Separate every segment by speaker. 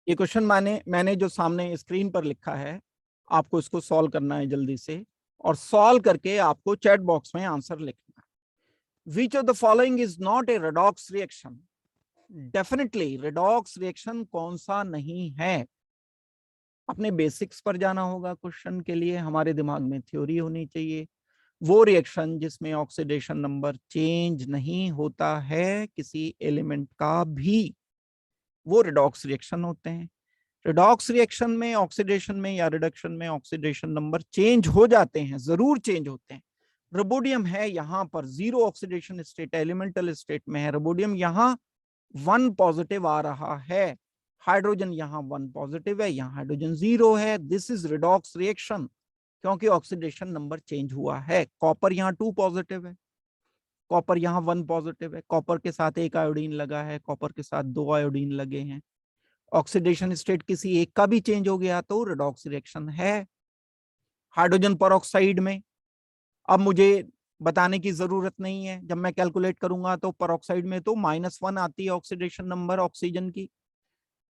Speaker 1: ये क्वेश्चन मैंने जो सामने स्क्रीन पर लिखा है, आपको इसको सॉल्व करना है जल्दी से, और सॉल्व करके आपको चैट बॉक्स में आंसर लिखना है। Which of the following is not a redox reaction? Definitely redox reaction कौन सा नहीं है? अपने बेसिक्स पर जाना होगा क्वेश्चन के लिए, हमारे दिमाग में थ्योरी होनी चाहिए। वो रिएक्शन जिसमें ऑक्सीडेशन नंबर चेंज नहीं होता है किसी एलिमेंट का भी, वो रिडॉक्स रिएक्शन होते हैं। रिडॉक्स रिएक्शन में, ऑक्सीडेशन में या रिडक्शन में ऑक्सीडेशन नंबर चेंज हो जाते हैं, जरूर चेंज होते हैं। रुबोडियम है यहाँ पर zero oxidation state, elemental state में है रुबोडियम, यहाँ 1 पॉजिटिव आ रहा है। हाइड्रोजन यहाँ 1 पॉजिटिव है, यहाँ हाइड्रोजन 0 है। दिस इज रिडॉक्स रिएक्शन, क्योंकि ऑक्सीडेशन नंबर चेंज हुआ है। कॉपर यहाँ 2 पॉजिटिव है, कॉपर यहाँ 1 पॉजिटिव है, कॉपर के साथ एक आयोडीन लगा है, कॉपर के साथ 2 आयोडीन लगे हैं। ऑक्सीडेशन स्टेट किसी एक का भी चेंज हो गया तो रिडॉक्स रिएक्शन है। हाइड्रोजन परऑक्साइड में अब मुझे बताने की जरूरत नहीं है, जब मैं कैलकुलेट करूंगा तो परऑक्साइड में तो -1 आती है ऑक्सीडेशन नंबर ऑक्सीजन की।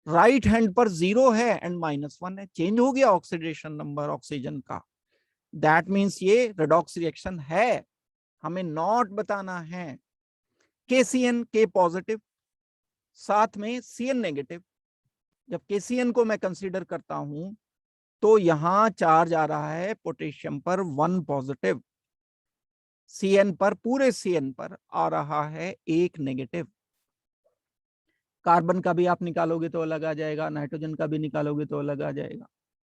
Speaker 1: राइट हैंड पर 0 है एंड -1 है, चेंज हो गया ऑक्सीडेशन नंबर ऑक्सीजन का। दैट मीन्स ये रिडॉक्स रिएक्शन है। हमें नॉट बताना है। KCN के पॉजिटिव, साथ में CN नेगेटिव। जब KCN को मैं कंसीडर करता हूं तो यहां चार्ज आ रहा है पोटेशियम पर 1 पॉजिटिव, CN पर, पूरे CN पर आ रहा है 1 नेगेटिव। कार्बन का भी आप निकालोगे तो अलग आ जाएगा, नाइट्रोजन का भी निकालोगे तो अलग आ जाएगा।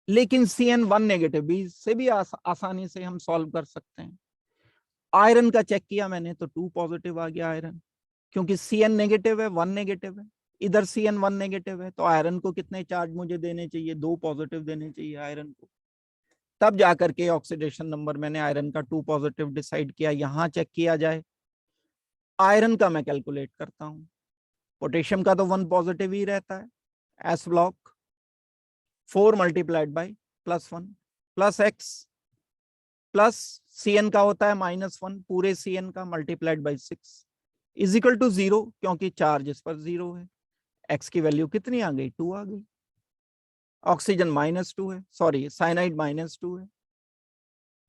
Speaker 1: लेकिन CN 1 नेगेटिव भी से भी आसानी से हम सॉल्व कर सकते हैं। आयरन का चेक किया मैंने तो 2 पॉजिटिव आ गया आयरन, क्योंकि CN नेगेटिव है, 1 नेगेटिव है, इधर CN 1 नेगेटिव है, तो आयरन को कितने चार्ज मुझे देने चाहिए? 2 पॉजिटिव देने चाहिए आयरन को। तब जाकर के ऑक्सीडेशन नंबर मैंने आयरन का 2 पॉजिटिव डिसाइड किया। यहां चेक किया जाए, आयरन का मैं कैलकुलेट करता हूं, पोटेशियम का तो 1 पॉजिटिव ही रहता है। S block 4 multiplied by +1 plus x plus CN का होता है -1, पूरे CN का multiplied by 6 is equal to 0, क्योंकि चार्ज इस पर 0 है। एक्स की वैल्यू कितनी आ गई? 2 आ गई। ऑक्सीजन -2 है, सॉरी साइनाइड -2 है।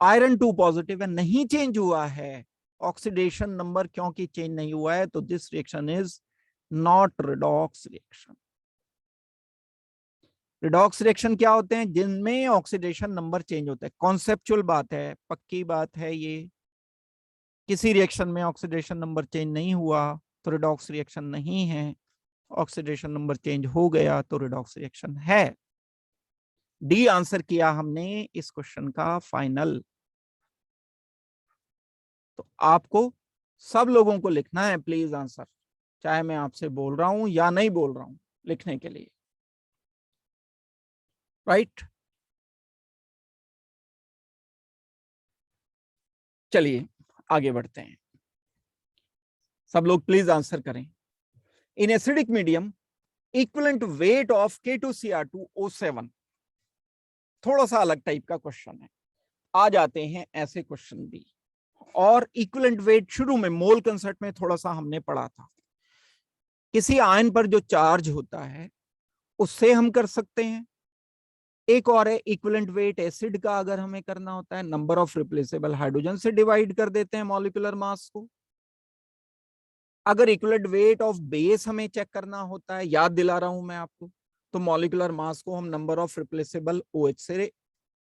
Speaker 1: आयरन 2 पॉजिटिव है, नहीं चेंज हुआ है ऑक्सीडेशन नंबर, क्योंकि चेंज नहीं हुआ है तो this reaction is not redox reaction. Redox reaction क्या होते हैं? जिनमें ऑक्सीडेशन नंबर चेंज होता है। कॉन्सेप्चुअल बात है, पक्की बात है ये। किसी रिएक्शन में ऑक्सीडेशन नंबर चेंज नहीं हुआ तो रिडॉक्स रिएक्शन नहीं है, ऑक्सीडेशन नंबर चेंज हो गया तो रिडॉक्स रिएक्शन है। डी आंसर किया हमने इस क्वेश्चन का फाइनल। तो आपको सब लोगों को लिखना है प्लीज आंसर, चाहे मैं आपसे बोल रहा हूं या नहीं बोल रहा हूं, लिखने के लिए। राइट? चलिए आगे बढ़ते हैं, सब लोग प्लीज आंसर करें। इन acidic medium equivalent weight of K2Cr2O7, थोड़ा सा अलग टाइप का क्वेश्चन है, आ जाते हैं ऐसे क्वेश्चन भी। और इक्विवेलेंट वेट शुरू में मोल कंसेप्ट में थोड़ा सा हमने पढ़ा था। किसी आयन पर जो चार्ज होता है उससे हम कर सकते हैं। एक और है इक्विवेलेंट वेट एसिड का, अगर हमें करना होता है नंबर ऑफ रिप्लेसेबल हाइड्रोजन से डिवाइड कर देते हैं मॉलिक्यूलर मास को। अगर इक्विवेलेंट वेट ऑफ बेस हमें चेक करना होता है, याद दिला रहा हूं मैं आपको, तो मॉलिक्यूलर मास को हम नंबर ऑफ रिप्लेसेबल OH से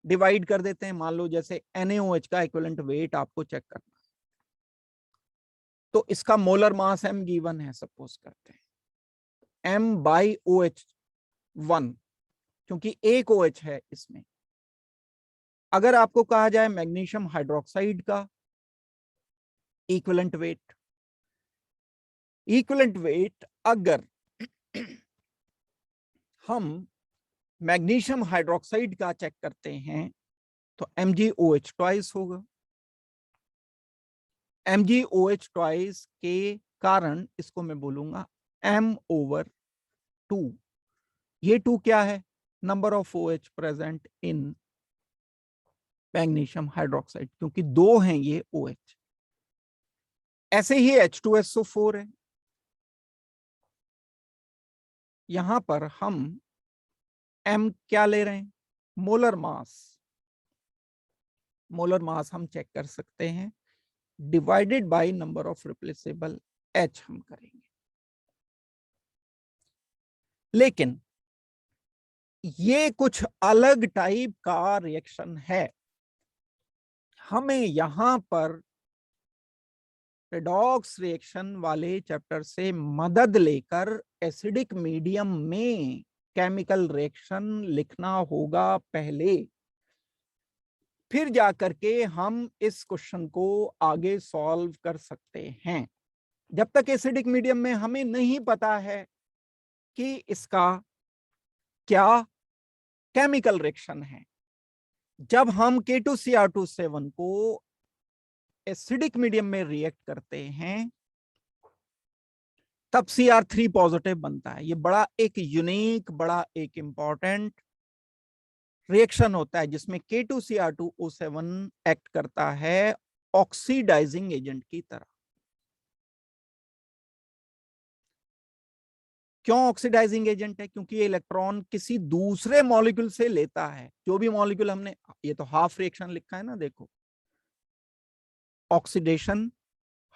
Speaker 1: डिवाइड कर देते हैं। मान लो जैसे NaOH का इक्विवेलेंट वेट आपको चेक करना है, तो इसका मोलर मास M गिवन है, सपोज करते हैं M/OH1, क्योंकि एक OH है इसमें। अगर आपको कहा जाए मैग्नीशियम हाइड्रोक्साइड का इक्विवेलेंट वेट अगर हम मैग्नीशियम हाइड्रोक्साइड का चेक करते हैं तो MgOH ट्वाइस होगा। MgOH ट्वाइस के कारण इसको मैं बोलूंगा M/2। ये 2 क्या है? Number of OH present in magnesium hydroxide, क्योंकि 2 हैं ये OH। ऐसे ही H2SO4 है। यहां पर हम m क्या ले रहे हैं? Molar mass. मोलर मास हम चेक कर सकते हैं, divided by number of replaceable h हम करेंगे। लेकिन ये कुछ अलग टाइप का रिएक्शन है। हमें यहां पर रेडॉक्स रिएक्शन वाले चैप्टर से मदद लेकर एसिडिक मीडियम में केमिकल रिएक्शन लिखना होगा पहले, फिर जाकर के हम इस क्वेश्चन को आगे सॉल्व कर सकते हैं। जब तक एसिडिक मीडियम में हमें नहीं पता है कि इसका क्या केमिकल रिएक्शन है, जब हम K2Cr27 को एसिडिक मीडियम में रिएक्ट करते हैं तब Cr3 पॉजिटिव बनता है। ये बड़ा एक यूनिक, बड़ा एक इंपॉर्टेंट रिएक्शन होता है जिसमें K2Cr2O7 एक्ट करता है ऑक्सीडाइजिंग एजेंट की तरह। क्यों ऑक्सीडाइजिंग एजेंट है? क्योंकि ये इलेक्ट्रॉन किसी दूसरे मॉलिक्यूल से लेता है। जो भी मॉलिक्यूल हमने, ये तो हाफ रिएक्शन लिखा है ना, देखो, ऑक्सीडेशन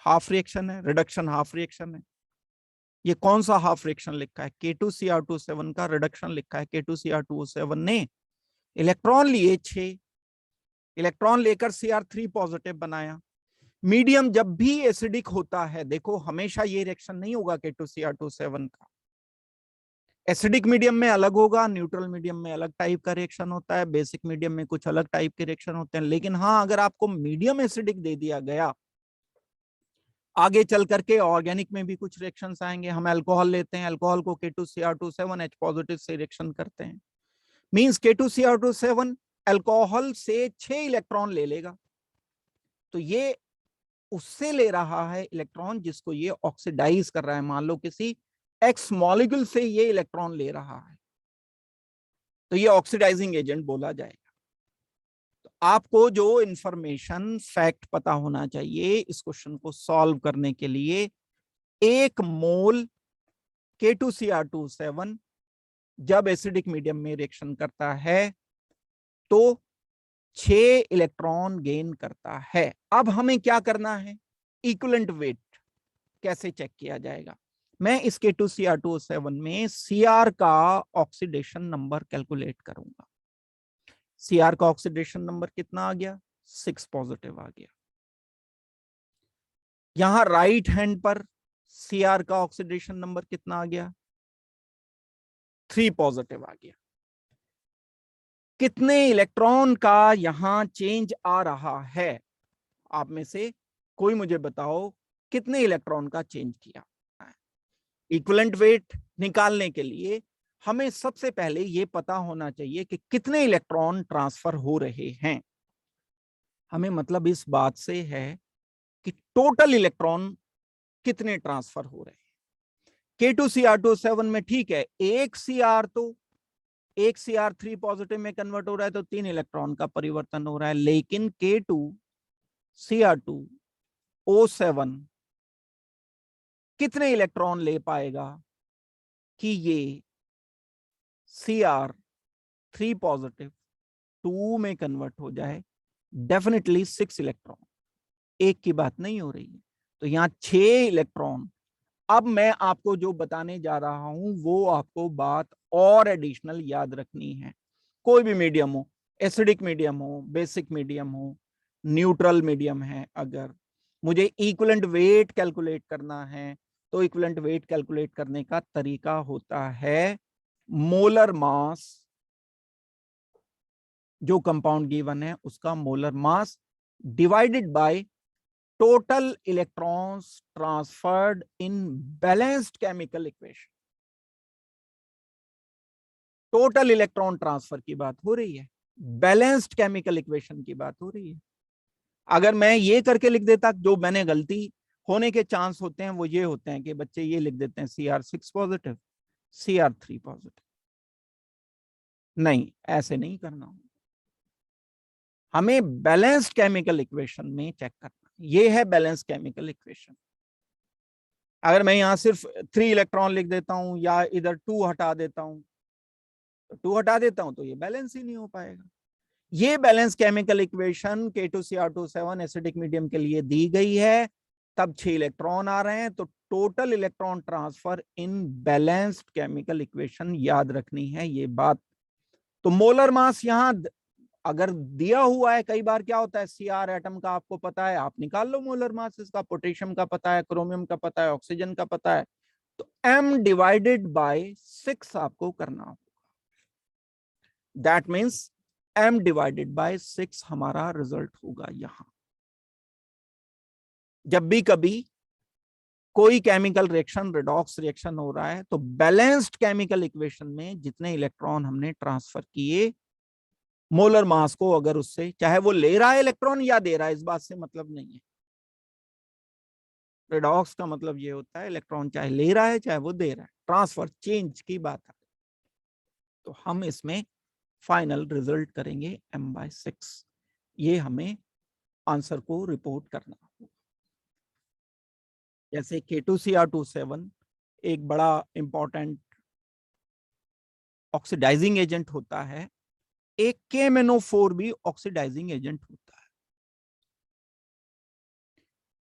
Speaker 1: हाफ रिएक्शन है, रिडक्शन हाफ रिएक्शन है। ये कौन सा हाफ रिएक्शन लिखा है? K2Cr27 का रिडक्शन लिखा है। K2Cr2O7 ने इलेक्ट्रॉन लिए 6, इलेक्ट्रॉन लेकर Cr3 पॉजिटिव बनाया। मीडियम जब भी एसिडिक होता है, देखो हमेशा ये रिएक्शन नहीं होगा K2Cr27 का। एसिडिक मीडियम में अलग होगा, न्यूट्रल मीडियम में अलग टाइप का रिएक्शन होता है, बेसिक मीडियम में कुछ अलग टाइप के रिएक्शन होते हैं। लेकिन हाँ, अगर आपको मीडियम एसिडिक दे दिया गया, आगे चल करके ऑर्गेनिक में भी कुछ रिएक्शंस आएंगे। हम अल्कोहल लेते हैं, अल्कोहल को K2Cr27 H पॉजिटिव से रिएक्शन करते हैं, मींस K2Cr27 अल्कोहल से 6 इलेक्ट्रॉन ले लेगा। तो ये उससे ले रहा है इलेक्ट्रॉन जिसको ये ऑक्सीडाइज कर रहा है। मान लो किसी एक्स मॉलिक्यूल से ये इलेक्ट्रॉन ले रहा है, तो ये ऑक्सीडाइजिंग एजेंट बोला जाएगा। तो आपको जो इंफॉर्मेशन, फैक्ट पता होना चाहिए इस क्वेश्चन को सॉल्व करने के लिए, 1 मोल K2Cr27 जब एसिडिक मीडियम में रिएक्शन करता है तो 6 इलेक्ट्रॉन गेन करता है। अब हमें क्या करना है? इक्विवेलेंट वेट कैसे चेक किया जाएगा? मैं इस K2Cr27 में Cr का ऑक्सीडेशन नंबर कैलकुलेट करूंगा। Cr का ऑक्सीडेशन नंबर कितना आ गया? 6 पॉजिटिव आ गया। यहां राइट हैंड पर Cr का ऑक्सीडेशन नंबर कितना आ गया? 3 पॉजिटिव आ गया। कितने इलेक्ट्रॉन का यहां चेंज आ रहा है? आप में से कोई मुझे बताओ, कितने इलेक्ट्रॉन का चेंज किया? इक्विवेलेंट वेट निकालने के लिए हमें सबसे पहले यह पता होना चाहिए कि कितने इलेक्ट्रॉन ट्रांसफर हो रहे हैं। हमें मतलब इस बात से है कि टोटल इलेक्ट्रॉन कितने ट्रांसफर हो रहे हैं। K2Cr27 में ठीक है, एक Cr3 पॉजिटिव में कन्वर्ट हो रहा है तो 3 इलेक्ट्रॉन का परिवर्तन हो रहा है। लेकिन K2Cr2O7 कितने इलेक्ट्रॉन ले पाएगा कि ये Cr3 पॉजिटिव 2 में कन्वर्ट हो जाए? डेफिनेटली 6 इलेक्ट्रॉन, एक की बात नहीं हो रही है। तो यहां 6 इलेक्ट्रॉन। अब मैं आपको जो बताने जा रहा हूं वो आपको बात और एडिशनल याद रखनी है। कोई भी मीडियम हो, एसिडिक मीडियम हो, बेसिक मीडियम हो, न्यूट्रल मीडियम है, अगर मुझे इक्विवेलेंट वेट कैलकुलेट करना है तो इक्विवेलेंट वेट कैलकुलेट करने का तरीका होता है मोलर मास, जो कंपाउंड गिवन है उसका molar mass divided by total electrons transferred in balanced chemical equation. Total electron transfer की बात हो रही है, बैलेंस्ड केमिकल इक्वेशन की बात हो रही है। अगर मैं ये करके लिख देता, जो मैंने गलती होने के चांस होते हैं वो ये होते हैं कि बच्चे ये लिख देते हैं Cr6 पॉजिटिव Cr3 पॉजिटिव। नहीं, ऐसे नहीं करना। हमें बैलेंस्ड केमिकल इक्वेशन में चेक करना। ये है बैलेंस्ड केमिकल इक्वेशन। अगर मैं यहां सिर्फ 3 इलेक्ट्रॉन लिख देता हूं या इधर 2 हटा देता हूं तो 2 हटा देता हूं तो ये बैलेंस ही नहीं हो पाएगा। ये balance chemical equation K2Cr27 acidic medium के लिए दी गई है, तब 6 इलेक्ट्रॉन आ रहे हैं, तो टोटल इलेक्ट्रॉन ट्रांसफर इन बैलेंस्ड केमिकल इक्वेशन याद रखनी है ये बात। तो मोलर मास यहां अगर दिया हुआ है, कई बार क्या होता है Cr एटम का आपको पता है, आप निकाल लो मोलर मास इसका, पोटेशियम का पता है, क्रोमियम का पता है, ऑक्सीजन का पता है, तो m डिवाइडेड बाय 6 आपको करना होगा। That means m divided by 6 हमारा रिजल्ट होगा। यहां जब भी कभी कोई केमिकल रिएक्शन, रिडॉक्स रिएक्शन हो रहा है, तो बैलेंस्ड केमिकल इक्वेशन में जितने इलेक्ट्रॉन हमने ट्रांसफर किए, मोलर मास को अगर उससे, चाहे वो ले रहा है इलेक्ट्रॉन या दे रहा है, इस बात से मतलब नहीं है। रिडॉक्स का मतलब ये होता है इलेक्ट्रॉन चाहे ले रहा है चाहे वो दे रहा है, ट्रांसफर चेंज की बात है। तो हम इसमें फाइनल रिजल्ट करेंगे m/6। ये हमें आंसर को रिपोर्ट करना होगा। जैसे K2Cr27 एक बड़ा इंपॉर्टेंट ऑक्सीडाइजिंग एजेंट होता है, एक KMnO4 भी ऑक्सीडाइजिंग एजेंट होता है।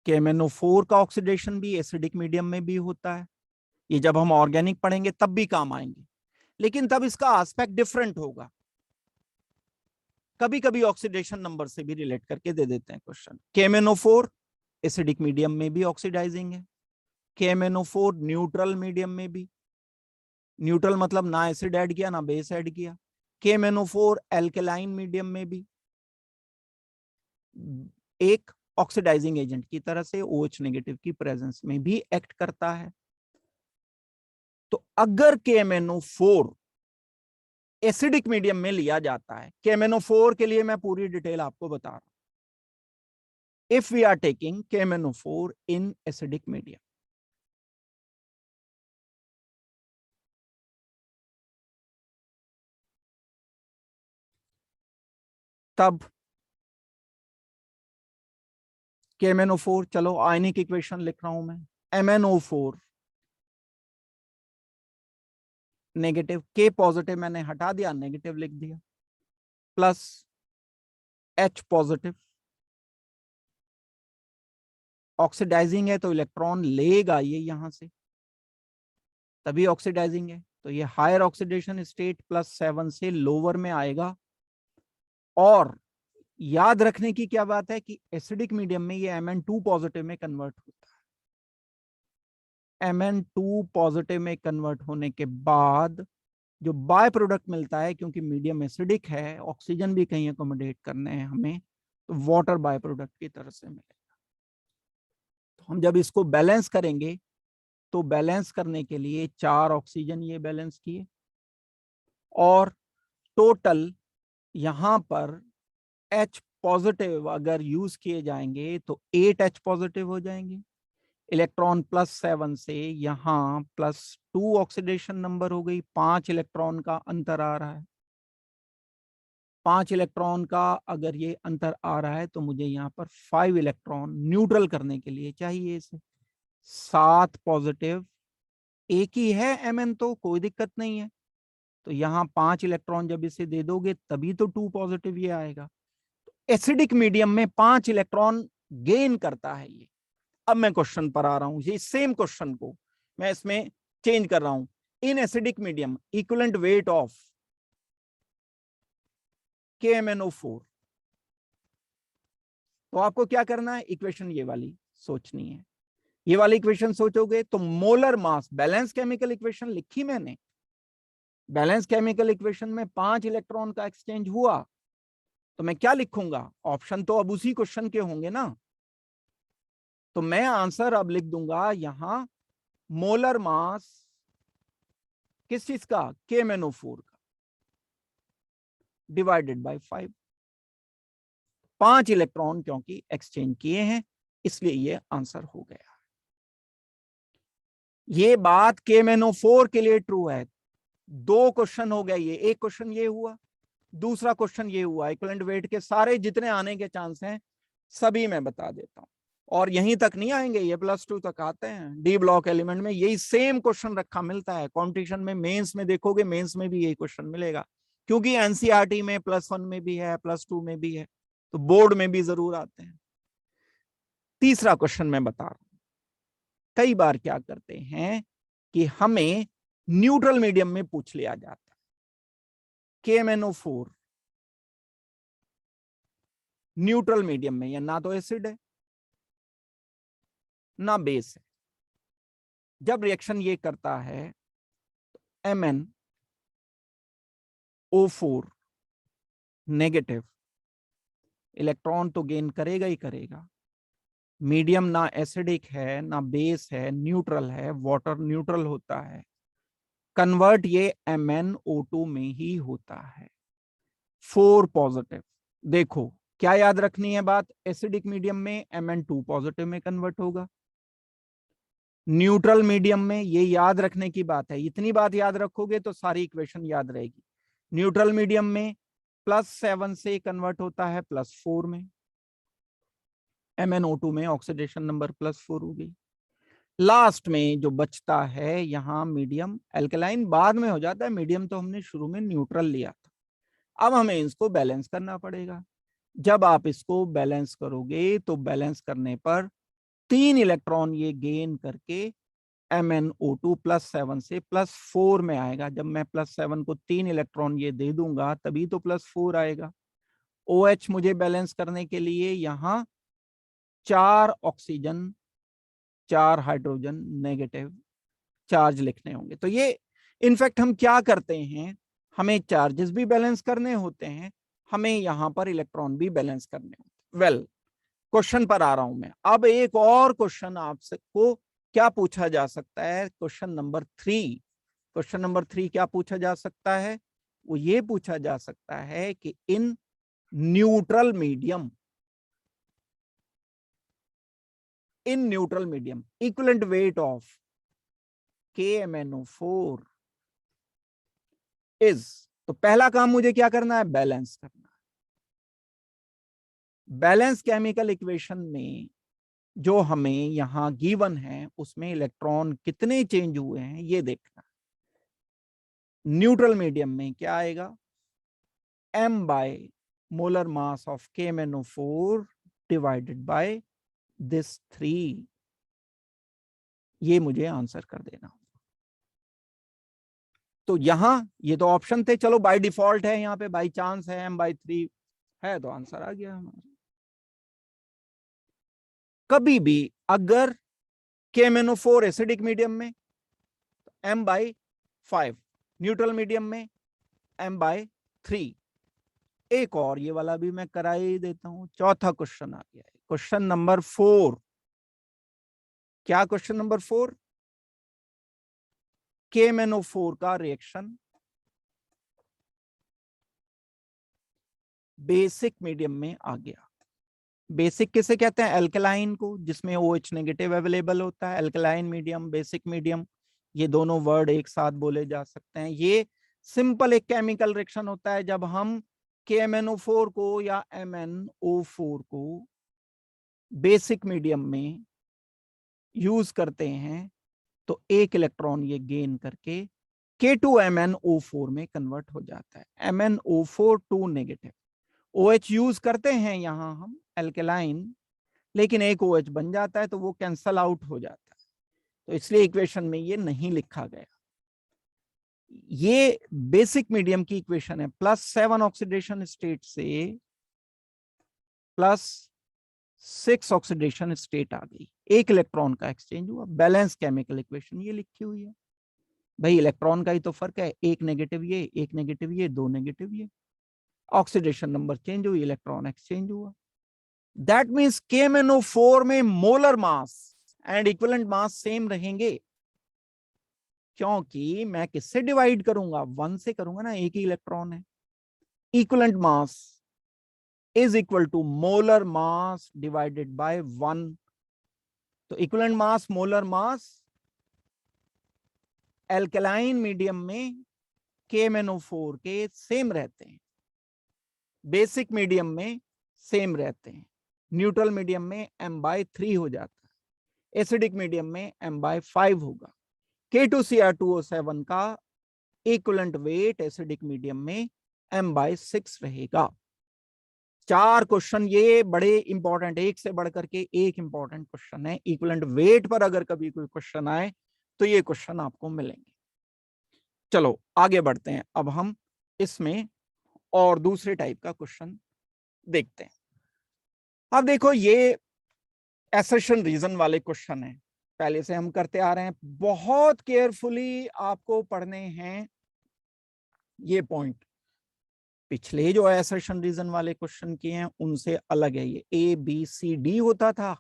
Speaker 1: KMnO4 का ऑक्सीडेशन भी एसिडिक मीडियम में भी होता है। ये जब हम ऑर्गेनिक पढ़ेंगे तब भी काम आएंगे, लेकिन तब इसका एस्पेक्ट डिफरेंट होगा। कभी कभी ऑक्सीडेशन नंबर से भी रिलेट करके दे देते हैं क्वेश्चन। KMnO4 एसिडिक मीडियम में भी ऑक्सीडाइजिंग है, KMnO4 न्यूट्रल मीडियम में भी, न्यूट्रल मतलब ना एसिड ऐड किया ना बेस ऐड किया, KMnO4 एल्केलाइन मीडियम में भी एक ऑक्सीडाइजिंग एजेंट की तरह से OH नेगेटिव की प्रेजेंस में भी एक्ट करता है। तो अगर KMnO4 एसिडिक मीडियम में लिया जाता है, KMnO4 के लिए मैं पूरी डिटेल आपको बता रहा हूं। If we are taking KMnO4 in acidic medium, तब KMnO4, चलो आयनिक इक्वेशन लिख रहा हूं मैं, MnO4 नेगेटिव, K पॉजिटिव मैंने हटा दिया, नेगेटिव लिख दिया, प्लस H पॉजिटिव, ऑक्सीडाइजिंग है तो इलेक्ट्रॉन लेगा ये यहां से, तभी ऑक्सीडाइजिंग है, तो ये हायर ऑक्सीडेशन स्टेट +7 से लोअर में आएगा। और याद रखने की क्या बात है कि एसिडिक मीडियम में ये Mn2 पॉजिटिव में कन्वर्ट होता है। Mn2 पॉजिटिव में कन्वर्ट होने के बाद जो बाय प्रोडक्ट मिलता है, क्योंकि मीडियम एसिडिक है, ऑक्सीजन भी कहीं अकोमोडेट करने हैं हमें, तो वाटर बाय प्रोडक्ट की तरह से मिलेगा। तो हम जब इसको बैलेंस करेंगे, तो बैलेंस करने के लिए 4 ऑक्सीजन ये बैलेंस किए, और टोटल यहां पर H पॉजिटिव अगर यूज किए जाएंगे तो 8 H पॉजिटिव हो जाएंगे। इलेक्ट्रॉन +7 से यहां +2 ऑक्सीडेशन नंबर हो गई, 5 इलेक्ट्रॉन का अंतर आ रहा है। 5 इलेक्ट्रॉन का अगर ये अंतर आ रहा है, तो मुझे यहाँ पर 5 इलेक्ट्रॉन न्यूट्रल करने के लिए चाहिए इसे। 7 पॉजिटिव, एक ही है Mn, तो कोई दिक्कत नहीं है, तो यहाँ 5 इलेक्ट्रॉन जब इसे दे दोगे तभी तो 2 पॉजिटिव ये आएगा। एसिडिक मीडियम में 5 इलेक्ट्रॉन गेन करता है ये। अब मैं क्वेश्चन पर आ रहा हूं, ये सेम क्वेश्चन को मैं इसमें चेंज कर रहा हूं। इन acidic medium equivalent weight of KMnO4, तो आपको क्या करना है, इक्वेशन ये वाली सोचनी है। ये वाली इक्वेशन सोचोगे तो molar mass, balance chemical equation लिखी मैंने, बैलेंस केमिकल इक्वेशन में 5 इलेक्ट्रॉन का एक्सचेंज हुआ, तो मैं क्या लिखूंगा, ऑप्शन तो अब उसी क्वेश्चन के होंगे ना, तो मैं आंसर अब लिख दूंगा यहां मोलर मास किस चीज का, KMnO4 का, डिवाइडेड बाय 5। 5 इलेक्ट्रॉन क्योंकि एक्सचेंज किए हैं, इसलिए ये आंसर हो गया। ये बात KMnO4 के लिए ट्रू है। 2 क्वेश्चन हो गए ये, एक क्वेश्चन ये हुआ, दूसरा क्वेश्चन ये हुआ। इक्विवेलेंट वेट के सारे जितने आने के चांस हैं सभी मैं बता देता हूं। और यहीं तक नहीं आएंगे, ये +2 तक आते हैं। डी ब्लॉक एलिमेंट में यही सेम क्वेश्चन रखा मिलता है। कंपटीशन में मेंस में देखोगे, मेंस में भी यही क्वेश्चन मिलेगा, क्योंकि एनसीईआरटी में +1 में भी है, +2 में भी है, तो बोर्ड में भी जरूर आते हैं। तीसरा क्वेश्चन मैं बता रहा हूं, कई बार क्या करते हैं कि हमें न्यूट्रल मीडियम में पूछ लिया जाता है। KMnO4 न्यूट्रल मीडियम में, या ना तो एसिड है ना बेस है। जब रिएक्शन ये करता है MnO4 नेगेटिव, इलेक्ट्रॉन तो गेन करेगा ही करेगा। मीडियम ना एसिडिक है ना बेस है, न्यूट्रल है, वाटर न्यूट्रल होता है। कन्वर्ट ये MnO2 में ही होता है। 4 पॉजिटिव। देखो क्या याद रखनी है बात, एसिडिक मीडियम में Mn2 पॉजिटिव में कन्वर्ट होगा, न्यूट्रल मीडियम में, ये याद रखने की बात है। इतनी बात याद रखोगे तो सारी इक्वेशन याद रहेगी। न्यूट्रल मीडियम में +7 से कन्वर्ट होता है +4 में, MnO2 में ऑक्सीडेशन नंबर +4 हो गई। लास्ट में जो बचता है यहां मीडियम, एल्कलाइन बाद में हो जाता है, मीडियम तो हमने शुरू में न्यूट्रल लिया था। अब हमें इसको बैलेंस करना पड़ेगा। जब आप इसको बैलेंस करोगे तो बैलेंस करने पर 3 इलेक्ट्रॉन ये गेन करके MnO2 +7 से +4 में आएगा। जब मैं +7 को 3 इलेक्ट्रॉन ये दे दूंगा तभी तो +4 आएगा। OH मुझे बैलेंस करने के लिए यहां 4 ऑक्सीजन 4 हाइड्रोजन नेगेटिव चार्ज लिखने होंगे। तो ये इनफैक्ट हम क्या करते हैं, हमें चार्जेस भी बैलेंस करने होते हैं, हमें यहां पर इलेक्ट्रॉन भी बैलेंस करने होते हैं। वेल, क्वेश्चन पर आ रहा हूं मैं। अब एक और क्वेश्चन आपसे को क्या पूछा जा सकता है, क्वेश्चन नंबर 3। क्वेश्चन नंबर 3 क्या पूछा जा सकता है, वो ये पूछा जा सकता है कि in neutral medium, in neutral medium equivalent weight of KMnO4 is, तो पहला काम मुझे क्या करना है, बैलेंस करना है। बैलेंस केमिकल इक्वेशन में जो हमें यहां गिवन है उसमें इलेक्ट्रॉन कितने चेंज हुए हैं ये देखना है। न्यूट्रल मीडियम में क्या आएगा, m by molar mass of KMnO4 divided by this 3। ये मुझे आंसर कर देना। तो यहां ये तो ऑप्शन थे, चलो बाय डिफॉल्ट है, यहाँ पे बाय चांस है m/3 है, तो आंसर आ गया हमारा। कभी भी अगर KMnO4 एसिडिक मीडियम में m/5, न्यूट्रल मीडियम में m/3। एक और ये वाला भी मैं करा ही देता हूं। चौथा क्वेश्चन आ गया है, क्वेश्चन नंबर 4। क्या क्वेश्चन नंबर 4, KMnO4 का रिएक्शन बेसिक मीडियम में आ गया। बेसिक किसे कहते हैं, एल्कलाइन को, जिसमें OH नेगेटिव अवेलेबल होता है। एल्कलाइन मीडियम, बेसिक मीडियम, ये दोनों वर्ड एक साथ बोले जा सकते हैं। ये सिंपल एक केमिकल रिएक्शन होता है जब हम KMnO4 को या MnO4 को बेसिक मीडियम में यूज करते हैं तो एक इलेक्ट्रॉन ये गेन करके K2MnO4 में कन्वर्ट हो जाता है। MnO4 2 नेगेटिव, OH यूज करते हैं यहां हम एल्केलाइन, लेकिन एक OH बन जाता है तो वो कैंसल आउट हो जाता है, तो इसलिए इक्वेशन में ये नहीं लिखा गया। ये बेसिक मीडियम की इक्वेशन है। +7 ऑक्सीडेशन स्टेट से +6 ऑक्सीडेशन स्टेट आ गई, एक इलेक्ट्रॉन का एक्सचेंज हुआ। बैलेंस केमिकल इक्वेशन ये लिखी हुई है। भाई इलेक्ट्रॉन का ही तो फर्क है, एक नेगेटिव ये, एक नेगेटिव ये, दो नेगेटिव ये, ऑक्सीडेशन नंबर चेंज हुई, इलेक्ट्रॉन एक्सचेंज हुआ। दैट मींस KMnO4 में molar mass and equivalent mass same रहेंगे, क्योंकि मैं किससे डिवाइड करूंगा, 1 से करूंगा ना, एक ही इलेक्ट्रॉन है। Equivalent mass is equal to molar mass divided by 1। तो equivalent mass molar mass alkaline medium में KMnO4 के सेम रहते हैं, बेसिक मीडियम में सेम रहते हैं। न्यूट्रल मीडियम में m/3 हो जाता है, एसिडिक मीडियम में m/5 होगा। K2Cr2O7 का इक्विवेलेंट वेट एसिडिक मीडियम में m/6 रहेगा। 4 क्वेश्चन ये बड़े इंपॉर्टेंट, एक से बढ़कर के एक इंपॉर्टेंट क्वेश्चन है। इक्विवेलेंट वेट पर अगर कभी कोई क्वेश्चन आए तो ये क्वेश्चन आपको मिलेंगे। चलो आगे बढ़ते हैं, अब हम इसमें और दूसरे टाइप का क्वेश्चन देखते हैं। अब देखो ये असर्शन रीजन वाले क्वेश्चन है, पहले से हम करते आ रहे हैं, बहुत केयरफुली आपको पढ़ने हैं ये पॉइंट। पिछले जो असर्शन रीजन वाले क्वेश्चन किए हैं उनसे अलग है, ये ABCD होता था,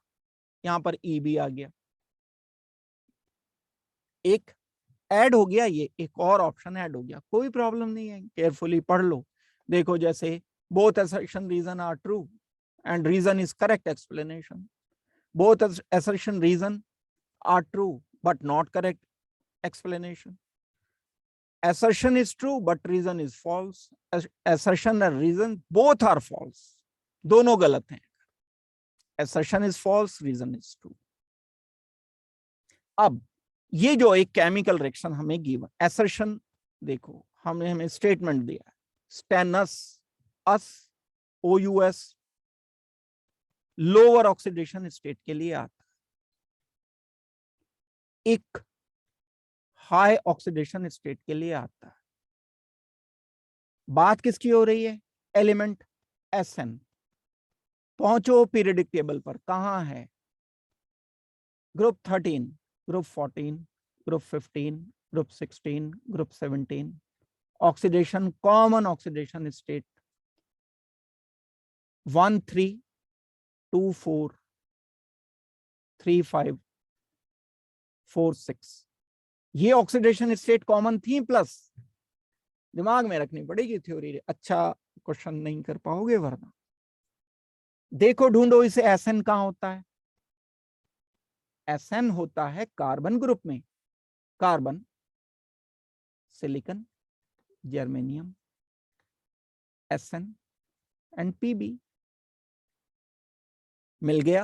Speaker 1: यहां पर EB आ गया, एक ऐड हो गया, ये एक और ऑप्शन ऐड हो गया, कोई प्रॉब्लम नहीं है, केयरफुली पढ़ लो। देखो जैसे both assertion reason are true and reason is correct explanation, both assertion reason are true but not correct explanation, assertion is true but reason is false, assertion and reason both are false, दोनों गलत हैं, assertion is false, reason is true। अब ये जो एक chemical reaction हमें given, assertion देखो हमें स्टेटमेंट दिया है, स्टेनस अस OUS लोअर ऑक्सीडेशन स्टेट के लिए आता है, एक हाई ऑक्सीडेशन स्टेट के लिए आता है। बात किसकी हो रही है, एलिमेंट SN। पहुंचो पीरियडिक टेबल पर, कहां है, group 13, group 14, group 15, group 16, group 17, oxidation common oxidation state 1 3 2 4 3 5 4 6, ये ऑक्सीडेशन स्टेट कॉमन थी, प्लस दिमाग में रखनी पड़ेगी थ्योरी, अच्छा क्वेश्चन नहीं कर पाओगे वरना। देखो ढूंढो इसे, SN कहां होता है, SN होता है कार्बन ग्रुप में, carbon, silicon, germanium, SN and PB। मिल गया,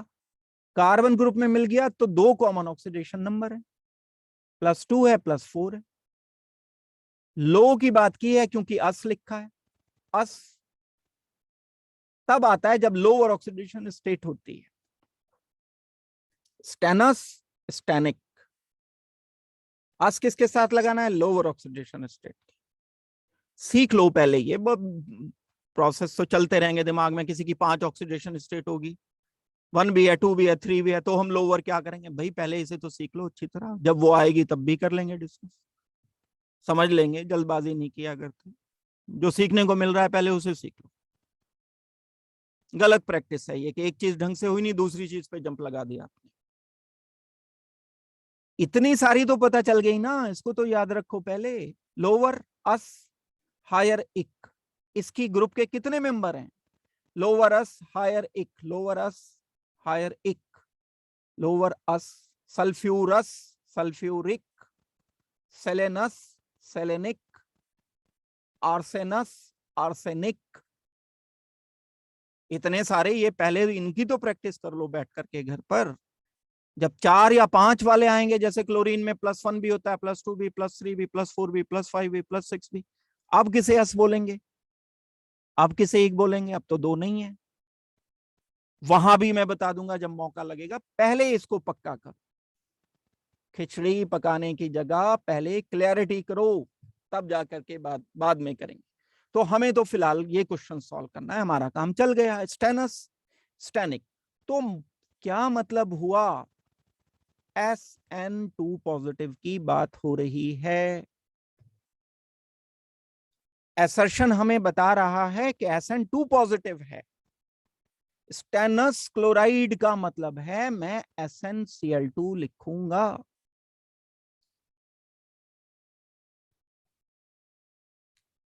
Speaker 1: कार्बन ग्रुप में मिल गया तो दो कॉमन ऑक्सीडेशन नंबर है, +2 है +4 है। लो की बात की है क्योंकि अस लिखा है, अस तब आता है जब लोअर ऑक्सीडेशन स्टेट होती है, स्टेनस, स्टेनिक, अस किसके साथ लगाना है, लोअर ऑक्सीडेशन स्टेट। सीख लो पहले, ये प्रोसेस तो चलते रहेंगे दिमाग में, किसी की 5 ऑक्सीडेशन स्टेट होगी, 1 भी है, 2 भी है, 3 भी है, तो हम लोअर क्या करेंगे भाई, पहले इसे तो सीख लो अच्छी तरह, जब वो आएगी तब भी कर लेंगे डिस्कस, समझ लेंगे, जल्दबाजी नहीं किया करते, जो सीखने को मिल रहा है पहले उसे सीख लो। गलत प्रैक्टिस है ये कि एक चीज ढंग से हुई नहीं, दूसरी चीज पे जंप लगा दिया आपने। इतनी सारी तो पता चल गई ना, इसको तो याद रखो पहले। लोअर अस, हायर इक, इसकी ग्रुप के कितने मेंबर हैं, लोअर अस, हायर इक, लोअर अस, हायर इक, लोअर अस, सल्फ्यूरस, सल्फ्यूरिक, सेलेनस, सेलेनिक, आर्सेनस, आर्सेनिक, इतने सारे, ये पहले इनकी तो प्रैक्टिस कर लो बैठ करके घर पर। जब 4 या 5 वाले आएंगे, जैसे क्लोरीन में +1 भी होता है, +2 भी, +3 भी, +4 भी, +5 भी, +6 भी, अब किसे अस बोलेंगे, अब किसे एक बोलेंगे, अब तो 2 नहीं है। वहां भी मैं बता दूंगा जब मौका लगेगा, पहले इसको पक्का करो, खिचड़ी पकाने की जगह पहले क्लैरिटी करो, तब जाकर के बाद में करेंगे। तो हमें तो फिलहाल ये क्वेश्चन सॉल्व करना है, हमारा काम चल गया। स्टेनस, स्टेनिक, तो क्या मतलब हुआ, SN2 पॉजिटिव की बात हो रही है। असर्शन हमें बता रहा है कि SN2 पॉजिटिव है, स्टेनस क्लोराइड का मतलब है मैं SnCl2 लिखूंगा।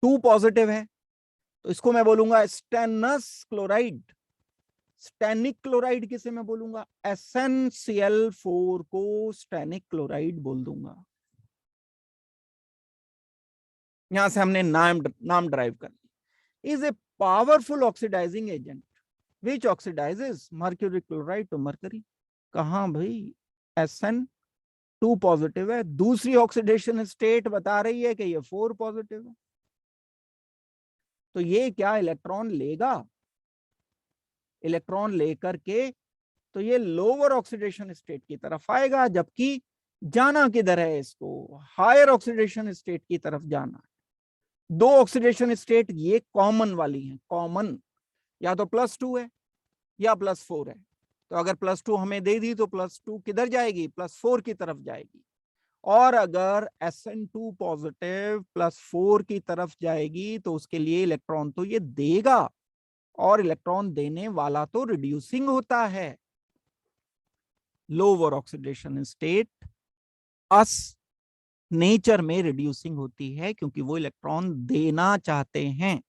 Speaker 1: टू पॉजिटिव है तो इसको मैं बोलूंगा स्टेनस क्लोराइड। स्टेनिक क्लोराइड किसे मैं बोलूंगा, SnCl4 को स्टेनिक क्लोराइड बोल दूंगा। यहां से हमने नाम ड्राइव कर लिया। Is a powerful oxidising agent, which oxidises mercury chloride to mercury. कहाँ भाई, SN2 पॉजिटिव है, दूसरी ऑक्सीडेशन स्टेट बता रही है कि ये 4 पॉजिटिव है। तो ये क्या इलेक्ट्रॉन लेगा, इलेक्ट्रॉन लेकर के तो ये लोअर ऑक्सीडेशन स्टेट की तरफ आएगा, जबकि जाना किधर है, इसको हायर ऑक्सीडेशन स्टेट की तरफ जाना है। दो ऑक्सीडेशन स्टेट ये कॉमन वाली हैं, कॉमन, या तो +2 है या +4 है। तो अगर +2 हमें दे दी तो +2 किधर जाएगी, +4 की तरफ जाएगी। और अगर SN2 पॉजिटिव +4 की तरफ जाएगी तो उसके लिए इलेक्ट्रॉन तो ये देगा, और इलेक्ट्रॉन देने वाला तो रिड्यूसिंग होता है। लोअर ऑक्सीडेशन स्टेट अस नेचर में रिड्यूसिंग होती है, क्योंकि वो इलेक्ट्रॉन देना चाहते हैं।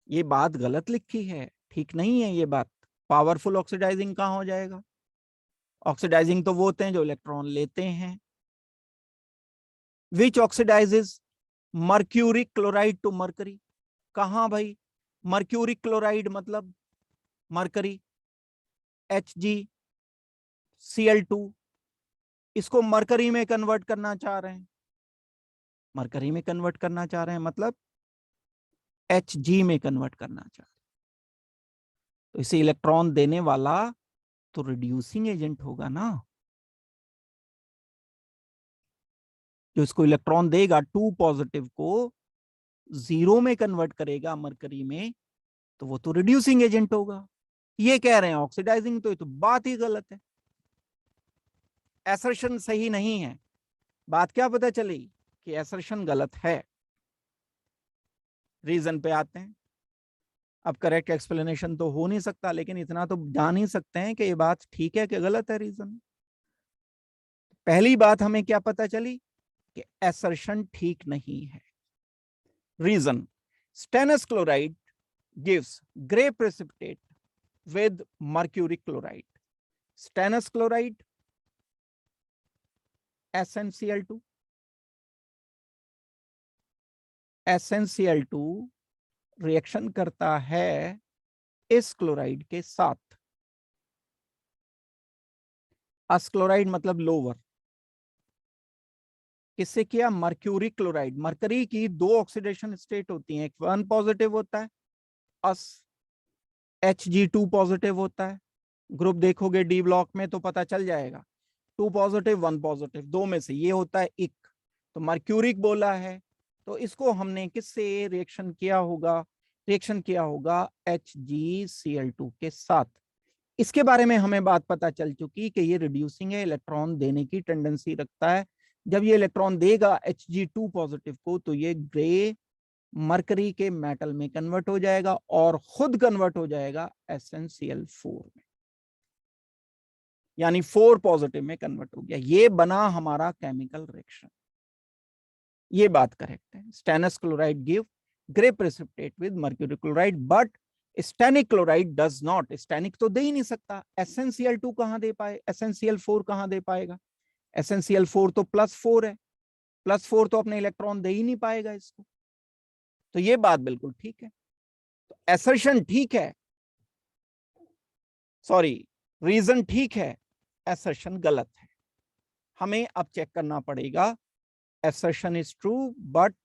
Speaker 1: ये बात गलत लिखी है, ठीक नहीं है ये बात। पावरफुल ऑक्सीडाइजिंग कहां हो जाएगा, ऑक्सीडाइजिंग तो वो होते हैं जो इलेक्ट्रॉन लेते हैं। Which oxidises mercuric chloride to mercury. कहां भाई, मर्क्यूरिक क्लोराइड मतलब मरकरी, HgCl2, इसको मरकरी में कन्वर्ट करना चाह रहे हैं, मरकरी में कन्वर्ट करना चाह रहे हैं मतलब Hg में कन्वर्ट करना चाह रहे हैं। तो इसे इलेक्ट्रॉन देने वाला तो रिड्यूसिंग एजेंट होगा ना, जो इसको इलेक्ट्रॉन देगा 2 पॉजिटिव को 0 में कन्वर्ट करेगा मरकरी में, तो वो तो रिड्यूसिंग एजेंट होगा। ये कह रहे हैं ऑक्सीडाइजिंग, तो ये तो बात ही गलत है, एसर्शन सही नहीं है। बात क्या पता चली कि एसर्शन गलत है। रीजन पे आते हैं। अब करेक्ट एक्सप्लेनेशन तो हो नहीं सकता, लेकिन इतना तो जान ही सकते हैं कि ये बात ठीक है कि गलत है रीजन। पहली बात हमें क्या पता चली कि एसर्शन ठीक नहीं है। Reason, stannous chloride gives grey precipitate with mercury chloride. Stannous chloride SnCl2, SnCl2 reaction करता है इस क्लोराइड के साथ। अस क्लोराइड मतलब लोअर, किससे किया, मर्क्यूरी क्लोराइड। मरकरी की दो ऑक्सीडेशन स्टेट होती हैं, एक 1 पॉजिटिव होता है अस, Hg2 पॉजिटिव होता है। ग्रुप देखोगे डी ब्लॉक में तो पता चल जाएगा, 2 पॉजिटिव 1 पॉजिटिव, दो में से ये होता है एक। तो मर्क्यूरिक बोला है, तो इसको हमने किससे रिएक्शन किया होगा, रिएक्शन किया होगा HgCl2 के साथ। इसके बारे में हमें बात पता चल चुकी कि ये रिड्यूसिंग है, इलेक्ट्रॉन देने की टेंडेंसी रखता है। जब ये इलेक्ट्रॉन देगा Hg2 पॉजिटिव को, तो ये ग्रे मरकरी के मेटल में कन्वर्ट हो जाएगा और खुद कन्वर्ट हो जाएगा SnCl4 में, यानी 4 पॉजिटिव में कन्वर्ट हो गया। ये बना हमारा केमिकल रिएक्शन। ये बात करेक्ट है। Stannous chloride give grey precipitate with mercury chloride, but stannic chloride does not. Stannic तो दे ही नहीं सकता, SnCl2 कहां दे पाए, SnCl4 कहां दे पाएगा, SnCl4 तो +4 है, +4 तो अपने इलेक्ट्रॉन दे ही नहीं पाएगा इसको। तो ये बात बिल्कुल ठीक है, तो एसर्शन ठीक है, सॉरी रीजन ठीक है, एसर्शन गलत है। हमें अब चेक करना पड़ेगा, assertion is true but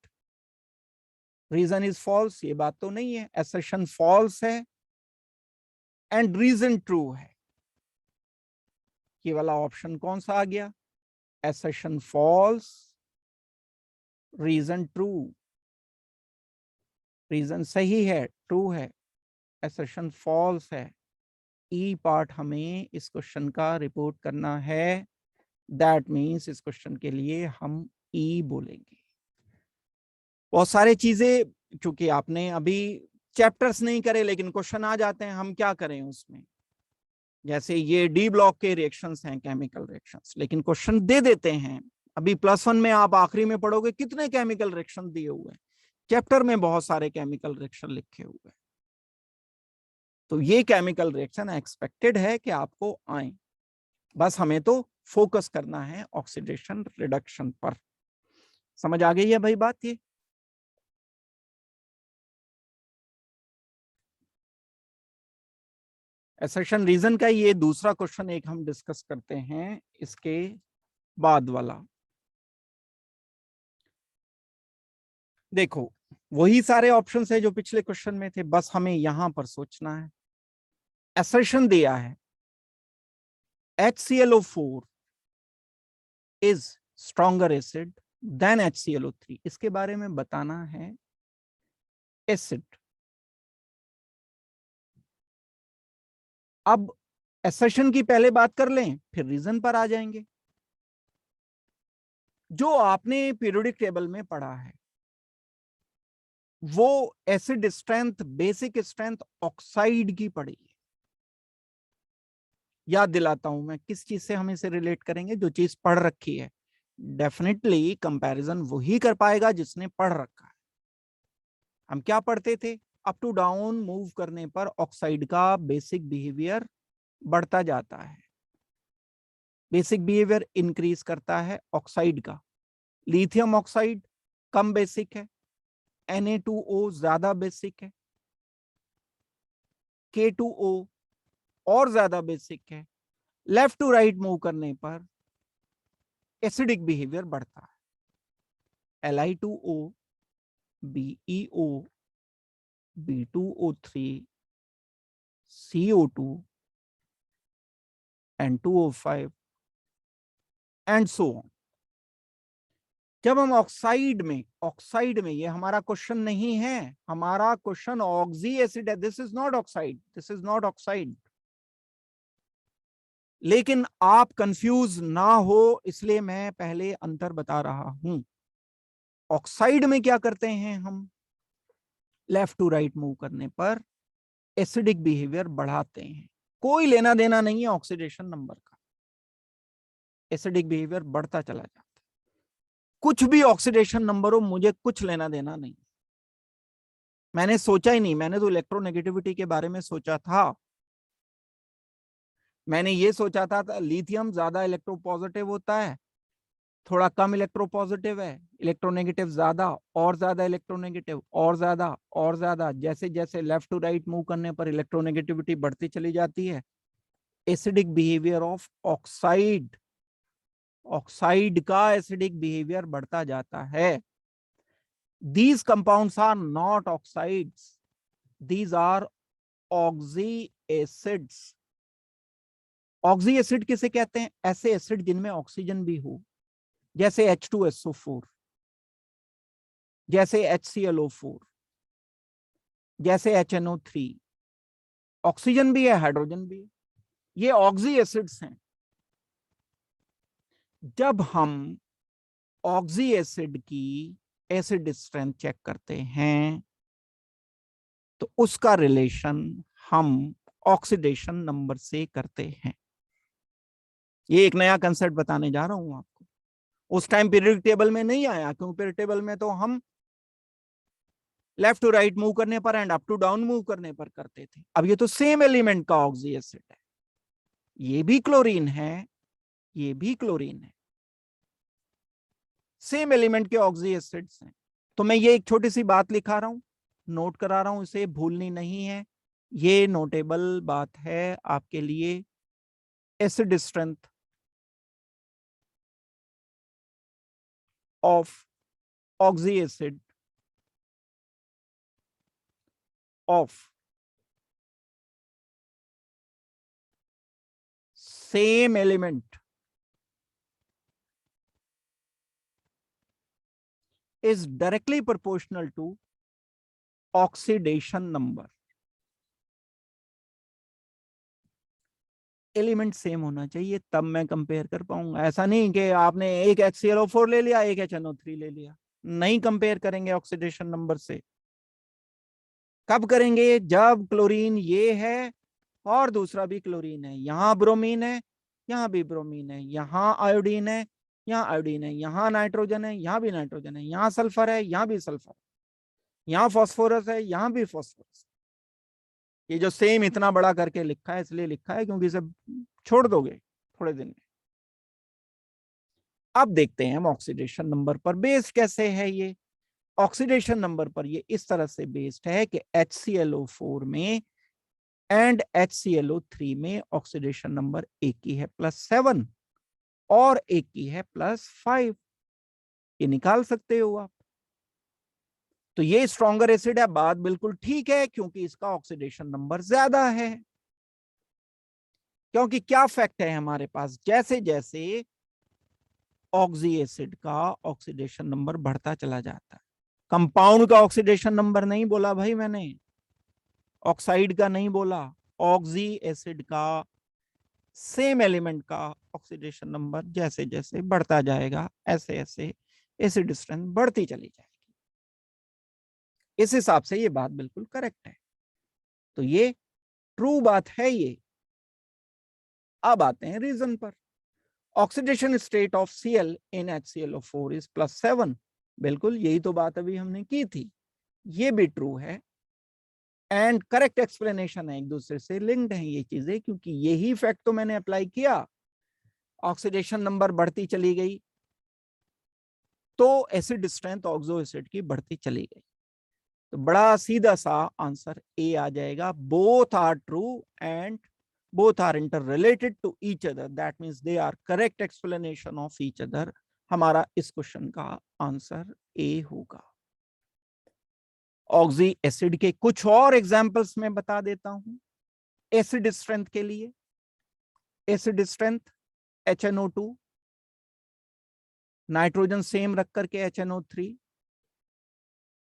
Speaker 1: reason is false. ये बात तो नहीं है, एसर्शन फॉल्स है एंड रीजन ट्रू है। ये वाला ऑप्शन कौन सा आ गया, assertion false reason true. Reason सही है, ट्रू है, एसर्शन फॉल्स है। ई पार्ट हमें इस क्वेश्चन का रिपोर्ट करना है, दैट मीन्स इस क्वेश्चन के लिए हम ई बोलेंगे। बहुत सारे चीजें चूंकि आपने अभी चैप्टर्स नहीं करे, लेकिन क्वेश्चन आ जाते हैं, हम क्या करें उसमें। जैसे ये डी ब्लॉक के रिएक्शंस हैं, केमिकल रिएक्शंस, लेकिन क्वेश्चन दे देते हैं। अभी +1 में आप आखिरी में पढ़ोगे कितने केमिकल रिएक्शन दिए हुए हैं, चैप्टर में बहुत सारे केमिकल रिएक्शन लिखे हुए हैं। तो ये केमिकल रिएक्शन एक्सपेक्टेड है कि आपको आए, बस हमें तो फोकस करना है ऑक्सीडेशन रिडक्शन पर। समझ आ गई है भाई बात ये। एसर्शन रीजन का ये दूसरा क्वेश्चन एक हम डिस्कस करते हैं इसके बाद वाला। देखो वही सारे ऑप्शंस है जो पिछले क्वेश्चन में थे, बस हमें यहां पर सोचना है। एसर्शन दिया है HClO4 is stronger acid then HClO3, इसके बारे में बताना है एसिड। अब एसर्शन की पहले बात कर लें फिर रीजन पर आ जाएंगे। जो आपने पीरियोडिक टेबल में पढ़ा है वो acid strength, basic strength oxide की पड़ी है। याद दिलाता हूं मैं, किस चीज से हम इसे रिलेट करेंगे, जो चीज पढ़ रखी है। डेफिनेटली कंपैरिजन वही कर पाएगा जिसने पढ़ रखा है। हम क्या पढ़ते थे, अप टू डाउन मूव करने पर ऑक्साइड का बेसिक बिहेवियर बढ़ता जाता है। बेसिक बिहेवियर इंक्रीज करता है ऑक्साइड का। लिथियम ऑक्साइड कम बेसिक है, Na2O ज्यादा बेसिक है, K2O और ज्यादा बेसिक है। लेफ्ट टू राइट मूव करने पर एसिडिक बिहेवियर बढ़ता है। Li2O, BeO, B2O3, CO2, N2O5 and so on. जब हम ऑक्साइड में ये हमारा क्वेश्चन नहीं है, हमारा क्वेश्चन ऑक्सी एसिड है। This is not oxide, this is not oxide. लेकिन आप कंफ्यूज ना हो इसलिए मैं पहले अंतर बता रहा हूं। ऑक्साइड में क्या करते हैं हम, लेफ्ट टू राइट मूव करने पर एसिडिक बिहेवियर बढ़ाते हैं। कोई लेना देना नहीं है ऑक्सीडेशन नंबर का, एसिडिक बिहेवियर बढ़ता चला जाता है। कुछ भी ऑक्सीडेशन नंबर हो, मुझे कुछ लेना देना नहीं। मैंने सोचा ही नहीं, मैंने तो इलेक्ट्रोनेगेटिविटी के बारे में सोचा था। मैंने ये सोचा था लिथियम ज्यादा इलेक्ट्रोपॉजिटिव होता है, थोड़ा कम इलेक्ट्रोपॉजिटिव है, इलेक्ट्रोनेगेटिव ज्यादा और ज्यादा इलेक्ट्रोनेगेटिव और ज्यादा और ज्यादा। जैसे जैसे लेफ्ट टू राइट मूव करने पर इलेक्ट्रोनेगेटिविटी बढ़ती चली जाती है। Acidic behaviour of oxide, oxide का एसिडिक बिहेवियर बढ़ता जाता है। These compounds are not oxides, these are oxy acids. Oxy acid किसे कहते हैं, ऐसे एसिड जिनमें ऑक्सीजन भी हो, जैसे H2SO4, जैसे HClO4, जैसे HNO3। ऑक्सीजन भी है, हाइड्रोजन भी है, ये ऑक्सी एसिड्स हैं। जब हम ऑक्सी एसिड की एसिड स्ट्रेंथ चेक करते हैं तो उसका रिलेशन हम ऑक्सीडेशन नंबर से करते हैं। ये एक नया कंसेप्ट बताने जा रहा हूं आपको, उस टाइम पीरियडिक टेबल में नहीं आया, क्योंकि पीरियडिक टेबल में तो हम लेफ्ट टू राइट मूव करने पर and up to down move करने पर करते थे। अब ये तो सेम एलिमेंट का ऑक्सी एसिड है, ये भी क्लोरीन है, ये भी क्लोरीन है, सेम एलिमेंट के ऑक्सी एसिड्स हैं। तो मैं ये एक छोटी सी बात लिखा रहा हूं, नोट करा रहा हूं, इसे भूलनी नहीं है। ये नोटेबल बात है आपके लिए। Acid strength of oxy acid of same element is directly proportional to oxidation number। Element same होना चाहिए तब मैं कंपेयर कर पाऊंगा। ऐसा नहीं कि आपने एक HClO4 ले लिया, एक HNO3 ले लिया, नहीं कंपेयर करेंगे ऑक्सीडेशन नंबर से। कब करेंगे, जब क्लोरीन ये है और दूसरा भी क्लोरीन है, यहां ब्रोमीन है, यहां भी ब्रोमीन है, यहां आयोडीन है, यहां आयोडीन है, यहां नाइट्रोजन है, यहां भी नाइट्रोजन है, यहां सल्फर है, यहां भी सल्फर, यहां फॉस्फोरस है, यहां भी फॉस्फोरस। ये जो सेम इतना बड़ा करके लिखा है इसलिए लिखा है क्योंकि इसे छोड़ दोगे थोड़े दिन में। अब देखते हैं हम ऑक्सीडेशन नंबर पर बेस्ड कैसे है ये। ऑक्सीडेशन नंबर पर ये इस तरह से बेस्ड है कि HClO4 में एंड HClO3 में ऑक्सीडेशन नंबर एक की है +7 और एक की है +5, ये निकाल सकते हो आप। तो ये स्ट्रॉन्गर एसिड है, बात बिल्कुल ठीक है, क्योंकि इसका ऑक्सीडेशन नंबर ज्यादा है। क्योंकि क्या फैक्ट है हमारे पास, जैसे जैसे ऑक्सी एसिड का ऑक्सीडेशन नंबर बढ़ता चला जाता है, कंपाउंड का ऑक्सीडेशन नंबर नहीं बोला भाई मैंने, ऑक्साइड का नहीं बोला, ऑक्सी एसिड का, सेम एलिमेंट का ऑक्सीडेशन नंबर जैसे जैसे बढ़ता जाएगा ऐसे ऐसे एसिड स्ट्रेंथ बढ़ती चली जाएगी। इस हिसाब से ये बात बिल्कुल करेक्ट है, तो ये ट्रू बात है ये। अब आते हैं रीजन पर। Oxidation state of Cl in HClO4 is +7, बिल्कुल यही तो बात अभी हमने की थी, ये भी ट्रू है एंड करेक्ट एक्सप्लेनेशन है, एक दूसरे से लिंक्ड हैं ये चीजें, क्योंकि यही फैक्ट तो मैंने अप्लाई किया, ऑक्सीडेशन नंबर बढ़ती चली गई तो एसिड स्ट्रेंथ ऑक्सो एसिड की बढ़ती चली गई। तो बड़ा सीधा सा आंसर ए आ जाएगा, both are true and both are interrelated to each other, that means they are correct explanation of each other। हमारा इस क्वेश्चन का आंसर ए होगा। ऑक्सी एसिड के कुछ और एग्जांपल्स मैं बता देता हूं एसिड स्ट्रेंथ के लिए। Acid strength HNO2, nitrogen same रख करके HNO3,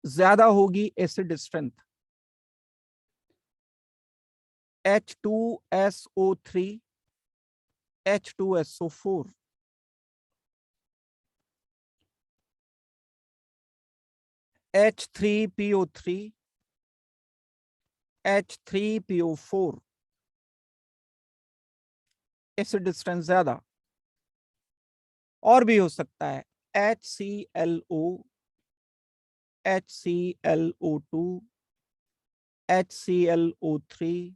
Speaker 1: ज्यादा होगी acid strength H2SO3, H2SO4, H3PO3, H3PO4, acid strength ज्यादा। और भी हो सकता है HClO, HClO2, HClO3,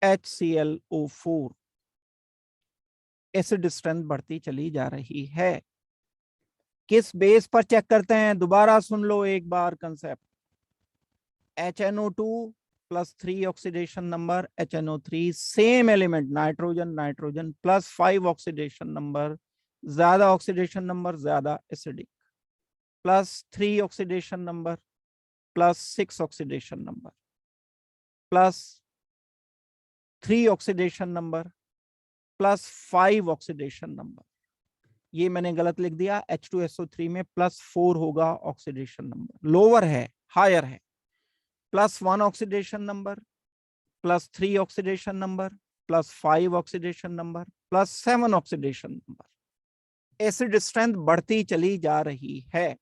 Speaker 1: HClO4, acid strength बढ़ती चली जा रही है। किस बेस पर चेक करते हैं, दोबारा सुन लो एक बार concept. HNO2 +3 oxidation number, HNO3 same element nitrogen nitrogen +5 oxidation number, ज्यादा ऑक्सीडेशन नंबर ज्यादा acidic, +3 oxidation number, +6 oxidation number, +3 oxidation number, +5 oxidation number. ये मैंने गलत लिख दिया, H2SO3 में +4 होगा ऑक्सीडेशन नंबर, लोअर है हायर है, +1 oxidation number, +3 oxidation number, +5 oxidation number, +7 oxidation number. Acid strength बढ़ती चली जा रही है।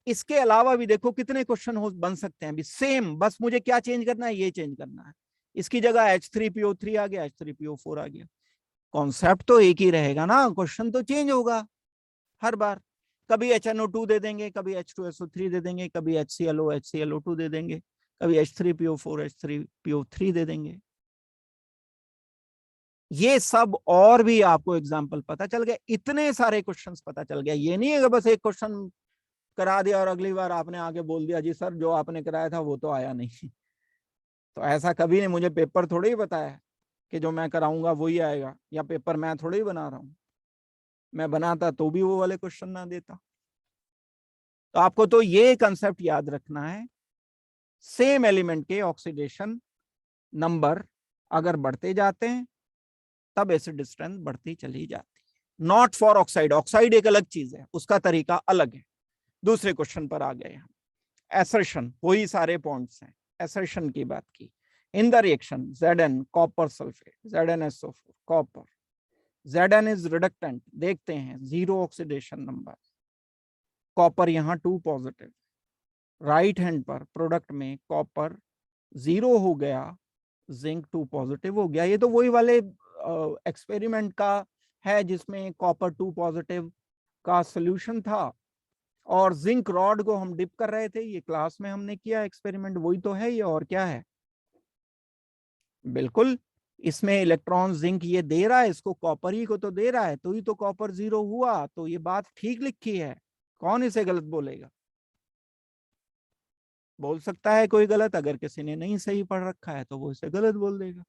Speaker 1: इसके अलावा भी देखो कितने क्वेश्चन हो बन सकते हैं अभी सेम, बस मुझे क्या चेंज करना है, ये चेंज करना है, इसकी जगह H3PO3 आ गया, H3PO4 आ गया, कॉन्सेप्ट तो एक ही रहेगा ना, क्वेश्चन तो चेंज होगा हर बार। कभी HNO2 दे देंगे, कभी H2SO3 दे देंगे, कभी HClO HClO2 दे देंगे, कभी H3PO4 H3PO3 दे देंगे। ये सब और भी आपको एग्जाम्पल पता चल गया, इतने सारे क्वेश्चंस पता चल गया। ये नहीं है कि बस एक क्वेश्चन करा दिया और अगली बार आपने आगे बोल दिया जी सर जो आपने कराया था वो तो आया नहीं। तो ऐसा कभी नहीं, मुझे पेपर थोड़ी ही बताया कि जो मैं कराऊंगा वही आएगा, या पेपर मैं थोड़ी ही बना रहा हूं, मैं बनाता तो भी वो वाले क्वेश्चन ना देता। तो आपको तो ये कंसेप्ट याद रखना है, सेम एलिमेंट के ऑक्सीडेशन नंबर अगर बढ़ते जाते हैं तब एसिड स्ट्रेंथ बढ़ती चली जाती है। नॉट फॉर ऑक्साइड, ऑक्साइड एक अलग चीज है, उसका तरीका अलग है। दूसरे क्वेश्चन पर आ गए हम, एसर्शन, वही सारे पॉइंट्स हैं, एसर्शन की बात की। In the reaction Zn copper sulphate, ZnSO4 copper, Zn is reductant, देखते हैं 0 ऑक्सीडेशन नंबर, कॉपर यहाँ 2 पॉजिटिव, राइट हैंड पर प्रोडक्ट में कॉपर 0 हो गया, जिंक 2 पॉजिटिव हो गया। ये तो वही वाले एक्सपेरिमेंट का है जिसमें कॉपर 2 पॉजिटिव का सोल्यूशन था और जिंक रॉड को हम डिप कर रहे थे, ये क्लास में हमने किया एक्सपेरिमेंट, वही तो है ये, और क्या है। बिल्कुल, इसमें इलेक्ट्रॉन जिंक ये दे रहा है, इसको कॉपर ही को तो दे रहा है, तो ही तो कॉपर 0 हुआ, तो ये बात ठीक लिखी है, कौन इसे गलत बोलेगा। बोल सकता है कोई गलत, अगर किसी ने नहीं सही पढ़ रखा है तो वो इसे गलत बोल देगा।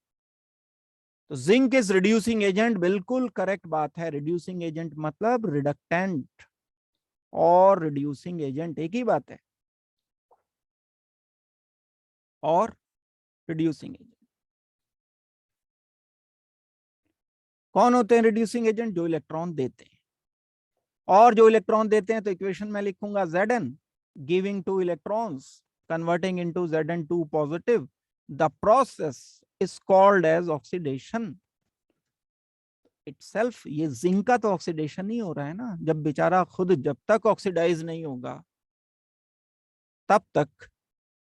Speaker 1: तो जिंक इज रिड्यूसिंग एजेंट, बिल्कुल करेक्ट बात है। रिड्यूसिंग एजेंट मतलब रिडक्टेंट और रिड्यूसिंग एजेंट एक ही बात है, और रिड्यूसिंग एजेंट कौन होते हैं? रिड्यूसिंग एजेंट जो इलेक्ट्रॉन देते हैं, और जो इलेक्ट्रॉन देते हैं तो इक्वेशन में लिखूंगा Zn giving two electrons converting into Zn2 positive, the process is called as oxidation itself. ये जिंक का तो ऑक्सीडेशन ही हो रहा है ना, जब बेचारा खुद जब तक ऑक्सीडाइज नहीं होगा तब तक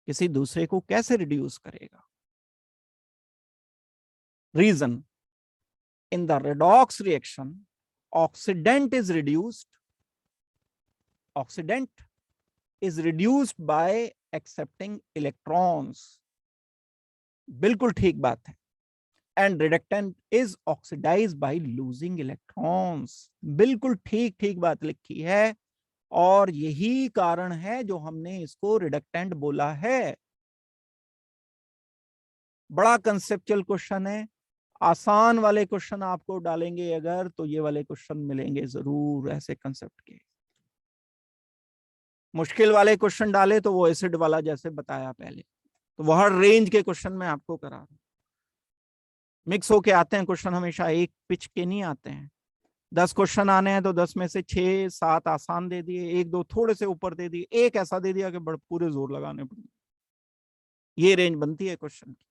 Speaker 1: किसी दूसरे को कैसे रिड्यूस करेगा। Reason, in the redox reaction oxidant is reduced by accepting electrons, बिल्कुल ठीक बात है। and reductant is oxidized by losing electrons, बिल्कुल ठीक ठीक बात लिखी है, और यही कारण है जो हमने इसको रिडक्टेंट बोला है। बड़ा कंसेप्चुअल क्वेश्चन है, आसान वाले क्वेश्चन आपको डालेंगे अगर तो ये वाले क्वेश्चन मिलेंगे जरूर ऐसे कंसेप्ट के। मुश्किल वाले क्वेश्चन डाले तो वो एसिड वाला जैसे बताया पहले, तो वो हर रेंज के क्वेश्चन में आपको करा रहा हूं। मिक्स होके आते हैं क्वेश्चन, हमेशा एक पिच के नहीं आते हैं। 10 क्वेश्चन आने हैं तो 10 में से 6-7 आसान दे दिए, 1-2 थोड़े से ऊपर दे दिए, एक ऐसा दे दिया कि बड़े पूरे जोर लगाने पड़े। ये रेंज बनती है क्वेश्चन की।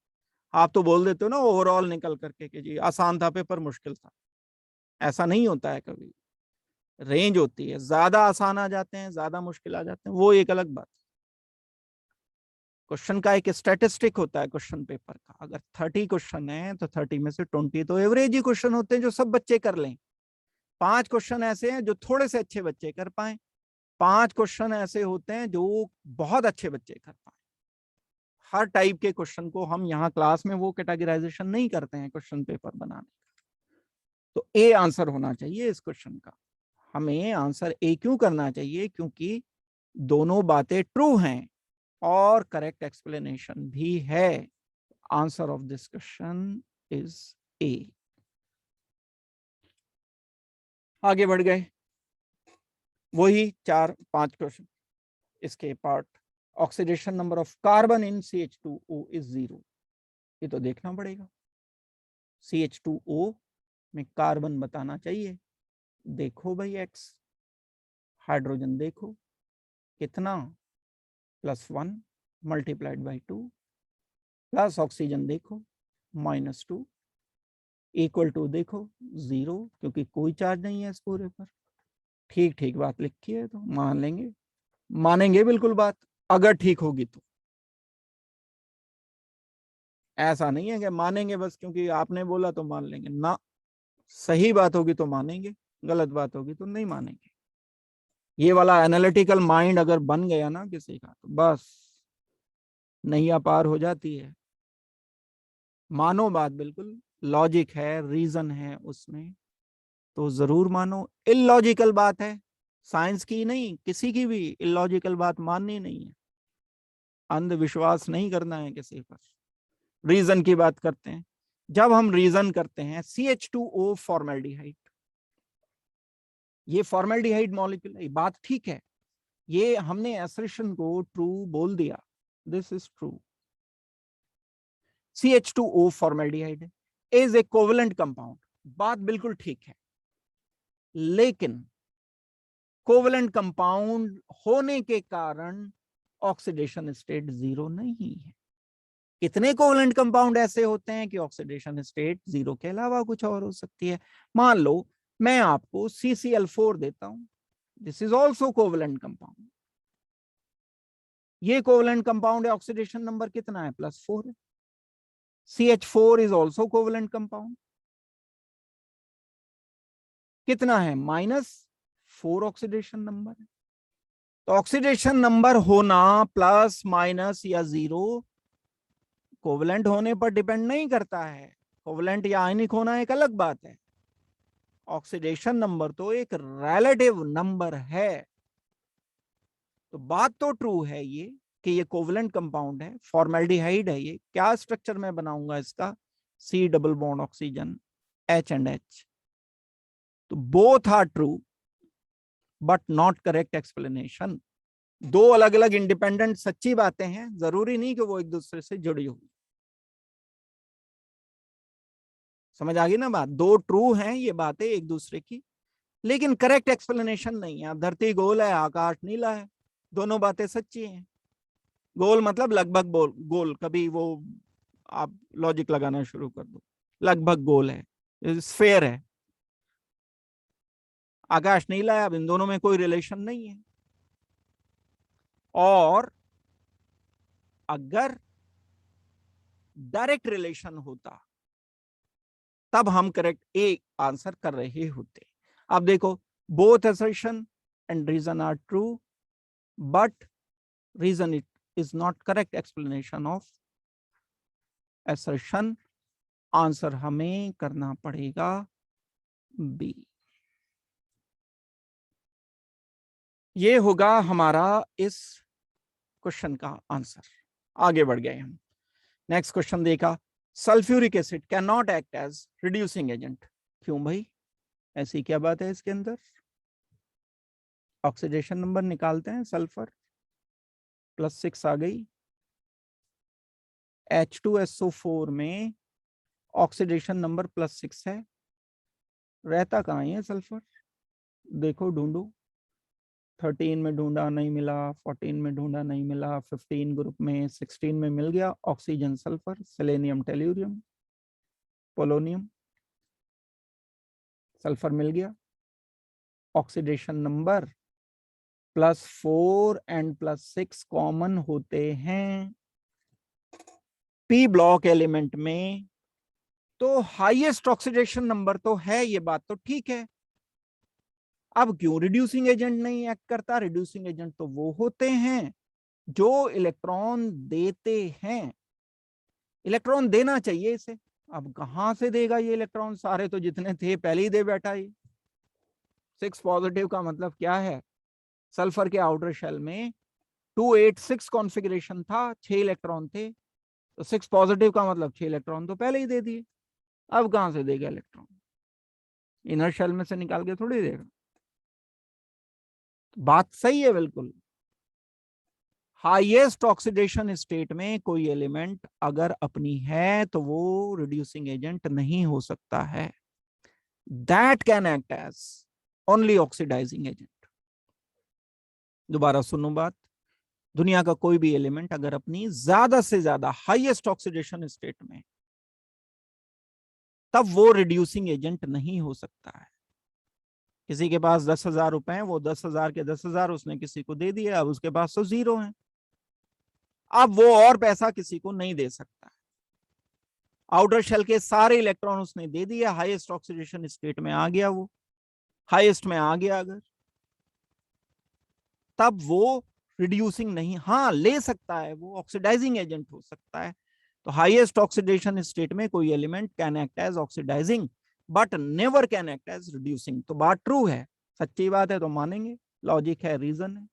Speaker 1: आप तो बोल देते हो ना ओवरऑल निकल करके कि जी आसान था पेपर मुश्किल था, ऐसा नहीं होता है कभी। रेंज होती है, ज्यादा आसान आ जाते हैं, ज्यादा मुश्किल आ जाते हैं, वो एक अलग बात। क्वेश्चन का एक स्टैटिस्टिक होता है क्वेश्चन पेपर का, अगर 30 क्वेश्चन है तो 30 में से 20 तो एवरेज ही क्वेश्चन होते हैं जो सब बच्चे कर लें। 5 क्वेश्चन ऐसे हैं जो थोड़े से अच्छे बच्चे कर पाए, 5 क्वेश्चन ऐसे होते हैं जो बहुत अच्छे बच्चे कर पाए। हर टाइप के क्वेश्चन को हम यहाँ क्लास में वो कैटेगराइजेशन नहीं करते हैं क्वेश्चन पेपर बनाने। तो ए आंसर होना चाहिए इस क्वेश्चन का। हमें आंसर ए क्यों करना चाहिए? क्योंकि दोनों बातें ट्रू हैं और करेक्ट एक्सप्लेनेशन भी है। Answer of this question is a. आगे बढ़ गए, वही 4-5 क्वेश्चन इसके part. Oxidation number of carbon in CH2O is 0, ये तो देखना पड़ेगा। CH2O में कार्बन बताना चाहिए। देखो भाई X, हाइड्रोजन देखो कितना, +1 मल्टीप्लाइड बाई 2, प्लस ऑक्सीजन देखो -2, इक्वल टू देखो 0, क्योंकि कोई चार्ज नहीं है इस पूरे पर। ठीक ठीक बात लिखी है तो मान लेंगे, मानेंगे बिल्कुल बात, अगर ठीक होगी तो। ऐसा नहीं है कि मानेंगे बस क्योंकि आपने बोला तो मान लेंगे ना, सही बात होगी तो मानेंगे, गलत बात होगी तो नहीं मानेंगे। ये वाला एनालिटिकल माइंड अगर बन गया ना किसी का तो बस नैया पार हो जाती है। मानो बात, बिल्कुल लॉजिक है, रीजन है उसमें तो जरूर मानो। इलॉजिकल बात है, साइंस की नहीं किसी की भी इलॉजिकल बात माननी नहीं है, अंधविश्वास नहीं करना है किसी पर। रीजन की बात करते हैं, जब हम रीजन करते हैं CH2O फॉर्मेल्डिहाइड, ये फॉर्मेल्डिहाइड मॉलिक्यूल, बात ठीक है, ये हमने एसर्शन को ट्रू बोल दिया, this is true. CH2O formaldehyde is a covalent compound, बात बिल्कुल ठीक है, लेकिन कोवेलेंट कंपाउंड होने के कारण ऑक्सीडेशन स्टेट 0 नहीं है। कितने कोवेलेंट कंपाउंड ऐसे होते हैं कि ऑक्सीडेशन स्टेट 0 के अलावा कुछ और हो सकती है। मान लो मैं आपको CCl4 देता हूं, this is also covalent compound, ये कोवेलेंट कंपाउंड है, ऑक्सीडेशन नंबर कितना है? +4 है। CH4 is also covalent compound, कितना है? -4 ऑक्सीडेशन नंबर है। तो ऑक्सीडेशन नंबर होना प्लस माइनस या 0 कोवेलेंट होने पर डिपेंड नहीं करता है, कोवेलेंट या आयनिक होना एक अलग बात है। ऑक्सीडेशन नंबर तो एक रिलेटिव नंबर है। तो बात तो ट्रू है ये कि ये कोवलेंट कंपाउंड है, फॉर्मेल्डिहाइड है, ये क्या स्ट्रक्चर में बनाऊंगा इसका, C double bond oxygen H and H। तो both are true but not correct explanation. दो अलग अलग इंडिपेंडेंट सच्ची बातें हैं, जरूरी नहीं कि वो एक दूसरे से जुड़ी हुई। समझ आ गई ना बात? दो ट्रू हैं ये बातें एक दूसरे की, लेकिन करेक्ट एक्सप्लेनेशन नहीं है। धरती गोल है, आकाश नीला है, दोनों बातें सच्ची हैं। गोल मतलब लगभग गोल, कभी वो आप लॉजिक लगाना शुरू कर दो, लगभग गोल है, स्फेयर है, आकाश नीला है, अब इन दोनों में कोई रिलेशन नहीं है। और अगर डायरेक्ट रिलेशन होता तब हम करेक्ट ए आंसर कर रहे होते। अब देखो, both assertion and reason are true but reason it is not correct explanation of assertion. Answer हमें करना पड़ेगा बी। ये होगा हमारा इस क्वेश्चन का आंसर। आगे बढ़ गए हम, नेक्स्ट क्वेश्चन देखा, sulphuric acid can not act as reducing agent. क्यों भाई, ऐसी क्या बात है इसके अंदर? ऑक्सीडेशन नंबर निकालते हैं, सल्फर +6 आ गई, H2SO4 में ऑक्सीडेशन नंबर +6 है, रहता कहाँ है सल्फर? देखो ढूंढो, 13 में ढूंढा नहीं मिला, 14 में ढूंढा नहीं मिला, 15 ग्रुप में, 16 में मिल गया, oxygen sulphur, selenium tellurium polonium, sulphur मिल गया, ऑक्सीडेशन नंबर +4 एंड +6 कॉमन होते हैं पी ब्लॉक एलिमेंट में, तो हाईएस्ट ऑक्सीडेशन नंबर तो है, ये बात तो ठीक है। अब क्यों रिड्यूसिंग एजेंट नहीं एक्ट करता? रिड्यूसिंग एजेंट तो वो होते हैं जो इलेक्ट्रॉन देते हैं, इलेक्ट्रॉन देना चाहिए इसे, अब कहां से देगा ये इलेक्ट्रॉन? सारे तो जितने थे पहले ही दे बैठा ये। 6 पॉजिटिव का मतलब क्या है? सल्फर के आउटर शेल में 286 कॉन्फ़िगरेशन था, 6 इलेक्ट्रॉन थे, तो 6 पॉजिटिव का मतलब 6 इलेक्ट्रॉन तो पहले ही दे दिए, अब कहां से देगा इलेक्ट्रॉन? इनर शेल में से निकाल के थोड़ी देगा। बात सही है बिल्कुल। हाईएस्ट ऑक्सीडेशन स्टेट में कोई एलिमेंट अगर अपनी है तो वो रिड्यूसिंग एजेंट नहीं हो सकता है, that can act as only oxidising agent. दोबारा सुनो बात, दुनिया का कोई भी एलिमेंट अगर अपनी ज्यादा से ज्यादा हाईएस्ट ऑक्सीडेशन स्टेट में, तब वो रिड्यूसिंग एजेंट नहीं हो सकता है। किसी के पास 10,000 रुपए हैं, वो 10,000 के 10,000 उसने किसी को दे दिए, अब उसके पास तो 0 है, अब वो और पैसा किसी को नहीं दे सकता। आउटर शेल के सारे इलेक्ट्रॉन उसने दे दिए, हाईएस्ट ऑक्सीडेशन स्टेट में आ गया, वो हाईएस्ट में आ गया अगर, तब वो रिड्यूसिंग नहीं, हाँ ले सकता है, वो ऑक्सीडाइजिंग एजेंट हो सकता है। तो हाईएस्ट ऑक्सीडेशन स्टेट में कोई element can act as oxidising but never can act as reducing. तो बात ट्रू है, सच्ची बात है तो मानेंगे, लॉजिक है, रीजन है।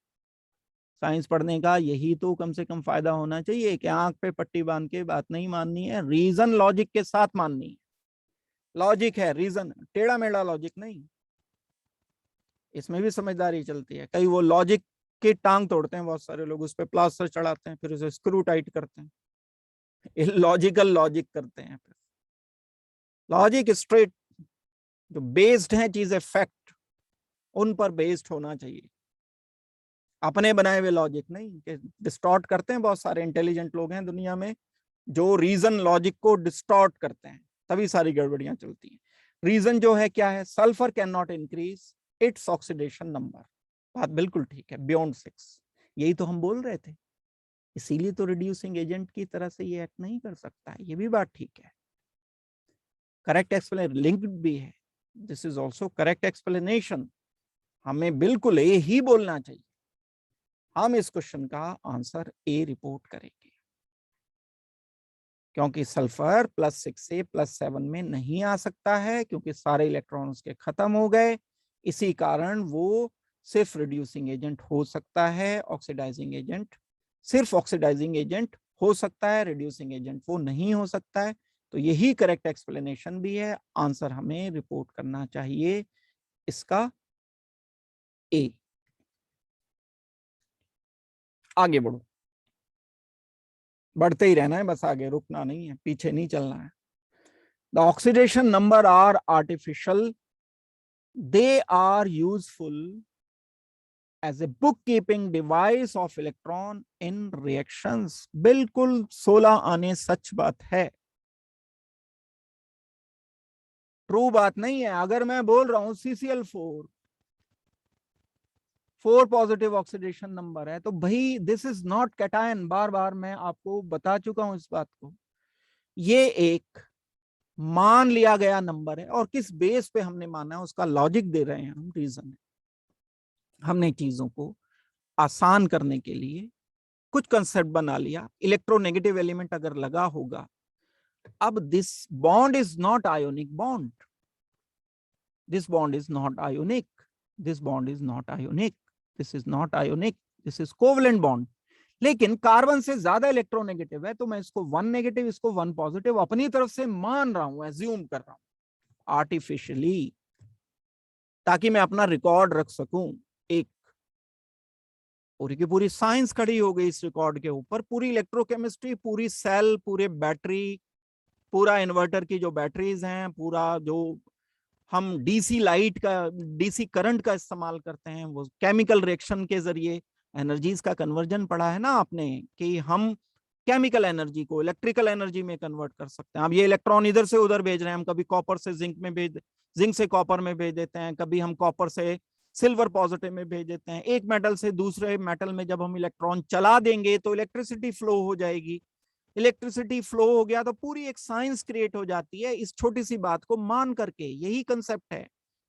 Speaker 1: साइंस पढ़ने का यही तो कम से कम फायदा होना चाहिए कि आंख पे पट्टी बांध के बात नहीं माननी है, रीजन लॉजिक के साथ माननी है। लॉजिक है, रीजन, टेढ़ा मेढ़ा लॉजिक नहीं। इसमें भी समझदारी चलती है। कई वो लॉजिक की टांग तोड़ते हैं बहुत सारे लोग, उस पर प्लास्टर चढ़ाते हैं, फिर उसे स्क्रू टाइट करते हैं, इलॉजिकल लॉजिक करते हैं। फिर लॉजिक स्ट्रेट, जो बेस्ड है चीजें फैक्ट, उन पर बेस्ड होना चाहिए, अपने बनाए हुए लॉजिक नहीं कि डिस्टॉर्ट करते हैं। बहुत सारे इंटेलिजेंट लोग हैं दुनिया में जो रीजन लॉजिक को डिस्टॉर्ट करते हैं, तभी सारी गड़बड़ियां चलती हैं। रीजन जो है क्या है? Sulphur can not increase its oxidation number, बात बिल्कुल ठीक है, बियॉन्ड 6, यही तो हम बोल रहे थे, इसीलिए तो रिड्यूसिंग एजेंट की तरह से ये एक्ट नहीं कर सकता है, ये भी बात ठीक है। करेक्ट एक्सप्लेनेशन लिंक्ड भी है, this is also correct explanation, हमें बिल्कुल ए ही बोलना चाहिए। हम इस क्वेश्चन का आंसर ए रिपोर्ट करेंगे, क्योंकि सल्फर +6 से +7 में नहीं आ सकता है, क्योंकि सारे इलेक्ट्रॉन उसके खत्म हो गए, इसी कारण वो सिर्फ रिड्यूसिंग एजेंट हो सकता है, ऑक्सीडाइजिंग एजेंट सिर्फ ऑक्सीडाइजिंग एजेंट हो सकता है, रिड्यूसिंग एजेंट वो नहीं हो सकता है। तो यही करेक्ट एक्सप्लेनेशन भी है। आंसर हमें रिपोर्ट करना चाहिए इसका ए। आगे बढ़ो, बढ़ते ही रहना है बस, आगे रुकना नहीं है, पीछे नहीं चलना है। The oxidation number are artificial, they are useful as a book keeping device of electron in reactions. बिल्कुल 16 आने सच बात है, ट्रू बात नहीं है। अगर मैं बोल रहा हूं CCl4 4 पॉजिटिव ऑक्सीडेशन नंबर है, तो भाई दिस इज नॉट कैटायन। बार बार मैं आपको बता चुका हूं इस बात को। ये एक मान लिया गया नंबर है, और किस बेस पे हमने माना है उसका लॉजिक दे रहे हैं हम, रीजन है। हमने चीजों को आसान करने के लिए कुछ कंसेप्ट बना लिया। इलेक्ट्रोनेगेटिव एलिमेंट अगर लगा होगा, अब this bond is not ionic bond, this bond is not ionic, this bond is not ionic, this is not ionic, this is covalent bond. लेकिन कार्बन से ज्यादा इलेक्ट्रोनेगेटिव है, तो मैं इसको 1 नेगेटिव, इसको 1 पॉजिटिव अपनी तरफ से मान रहा हूं, एज्यूम कर रहा हूं आर्टिफिशियली, ताकि मैं अपना रिकॉर्ड रख सकूं। एक पूरी की पूरी साइंस खड़ी हो गई इस रिकॉर्ड के ऊपर, पूरी इलेक्ट्रोकेमिस्ट्री, पूरी सेल, पूरे बैटरी, पूरा इन्वर्टर की जो बैटरीज हैं, पूरा जो हम डीसी लाइट का, डीसी करंट का इस्तेमाल करते हैं, वो केमिकल रिएक्शन के जरिए एनर्जीज का कन्वर्जन पढ़ा है ना आपने, कि हम केमिकल एनर्जी को इलेक्ट्रिकल एनर्जी में कन्वर्ट कर सकते हैं। अब ये इलेक्ट्रॉन इधर से उधर भेज रहे हैं, हम कभी कॉपर से जिंक में भेज, जिंक से कॉपर में भेज देते हैं, कभी हम कॉपर से सिल्वर पॉजिटिव में भेज देते हैं। एक मेटल से दूसरे मेटल में जब हम इलेक्ट्रॉन चला देंगे तो इलेक्ट्रिसिटी फ्लो हो जाएगी। इलेक्ट्रिसिटी फ्लो हो गया तो पूरी एक साइंस क्रिएट हो जाती है इस छोटी सी बात को मान करके। यही कंसेप्ट है।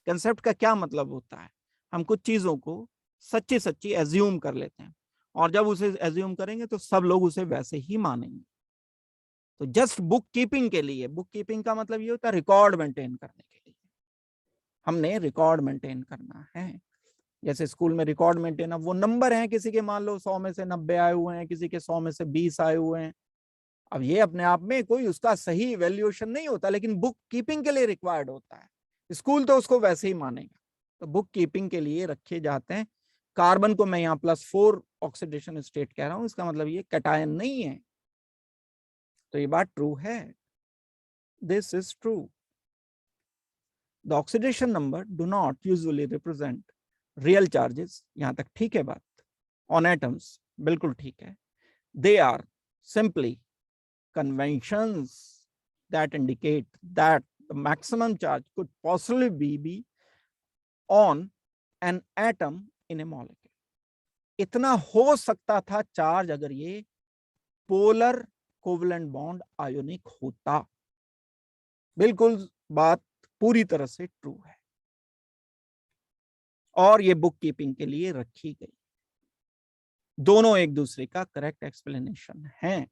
Speaker 1: कंसेप्ट का क्या मतलब होता है, हम कुछ चीजों को सच्ची सच्ची एज्यूम कर लेते हैं, और जब उसे एज्यूम करेंगे तो सब लोग उसे वैसे ही मानेंगे। तो जस्ट बुक कीपिंग के लिए, बुक कीपिंग का मतलब ये होता है रिकॉर्ड मेंटेन करने के लिए, हमने रिकॉर्ड मेंटेन करना है। जैसे स्कूल में रिकॉर्ड मेंटेन, अब वो नंबर हैं, किसी के मान लो 100 में से 90 आए हुए हैं, किसी के 100 में से 20 आए हुए हैं। अब ये अपने आप में कोई उसका सही इवैल्यूएशन नहीं होता, लेकिन बुक कीपिंग के लिए रिक्वायर्ड होता है। स्कूल तो उसको वैसे ही मानेगा, तो बुक कीपिंग के लिए रखे जाते हैं। कार्बन को मैं यहाँ +4 ऑक्सीडेशन स्टेट कह रहा हूं, इसका मतलब ये कैटायन नहीं है। तो ये बात ट्रू है, this is true. The oxidation number do not usually represent real charges. यहां तक ठीक है बात, ऑन एटम्स बिल्कुल ठीक है। They are simply conventions that indicate that the maximum charge could possibly be on an atom in a molecule. इतना हो सकता था चार्ज अगर ये पोलर कोवलेंट बॉन्ड आयोनिक होता। बिल्कुल बात पूरी तरह से ट्रू है, और ये बुक कीपिंग के लिए रखी गई। दोनों एक दूसरे का करेक्ट एक्सप्लेनेशन है।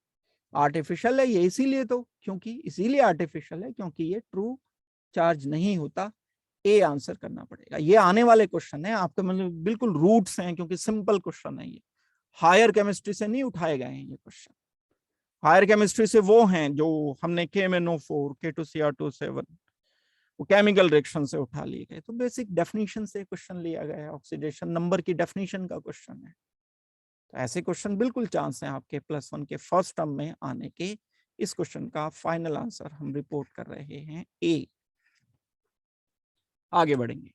Speaker 1: आर्टिफिशियल है ये इसीलिए, तो क्योंकि इसीलिए आर्टिफिशियल है क्योंकि ये ट्रू चार्ज नहीं होता। ए आंसर करना पड़ेगा। ये आने वाले क्वेश्चन है आपके, मतलब बिल्कुल रूट्स हैं, क्योंकि सिंपल क्वेश्चन है ये, हायर केमिस्ट्री से नहीं उठाए गए हैं ये क्वेश्चन। हायर केमिस्ट्री से वो हैं जो हमने KMnO4 K2Cr2 वो केमिकल रिएक्शन से उठा लिए गए। तो बेसिक डेफिनेशन से क्वेश्चन लिया गया है, ऑक्सीडेशन नंबर की डेफिनेशन का क्वेश्चन है। तो ऐसे क्वेश्चन बिल्कुल चांस है आपके +1 के फर्स्ट टर्म में आने के। इस क्वेश्चन का फाइनल आंसर हम रिपोर्ट कर रहे हैं ए। आगे बढ़ेंगे,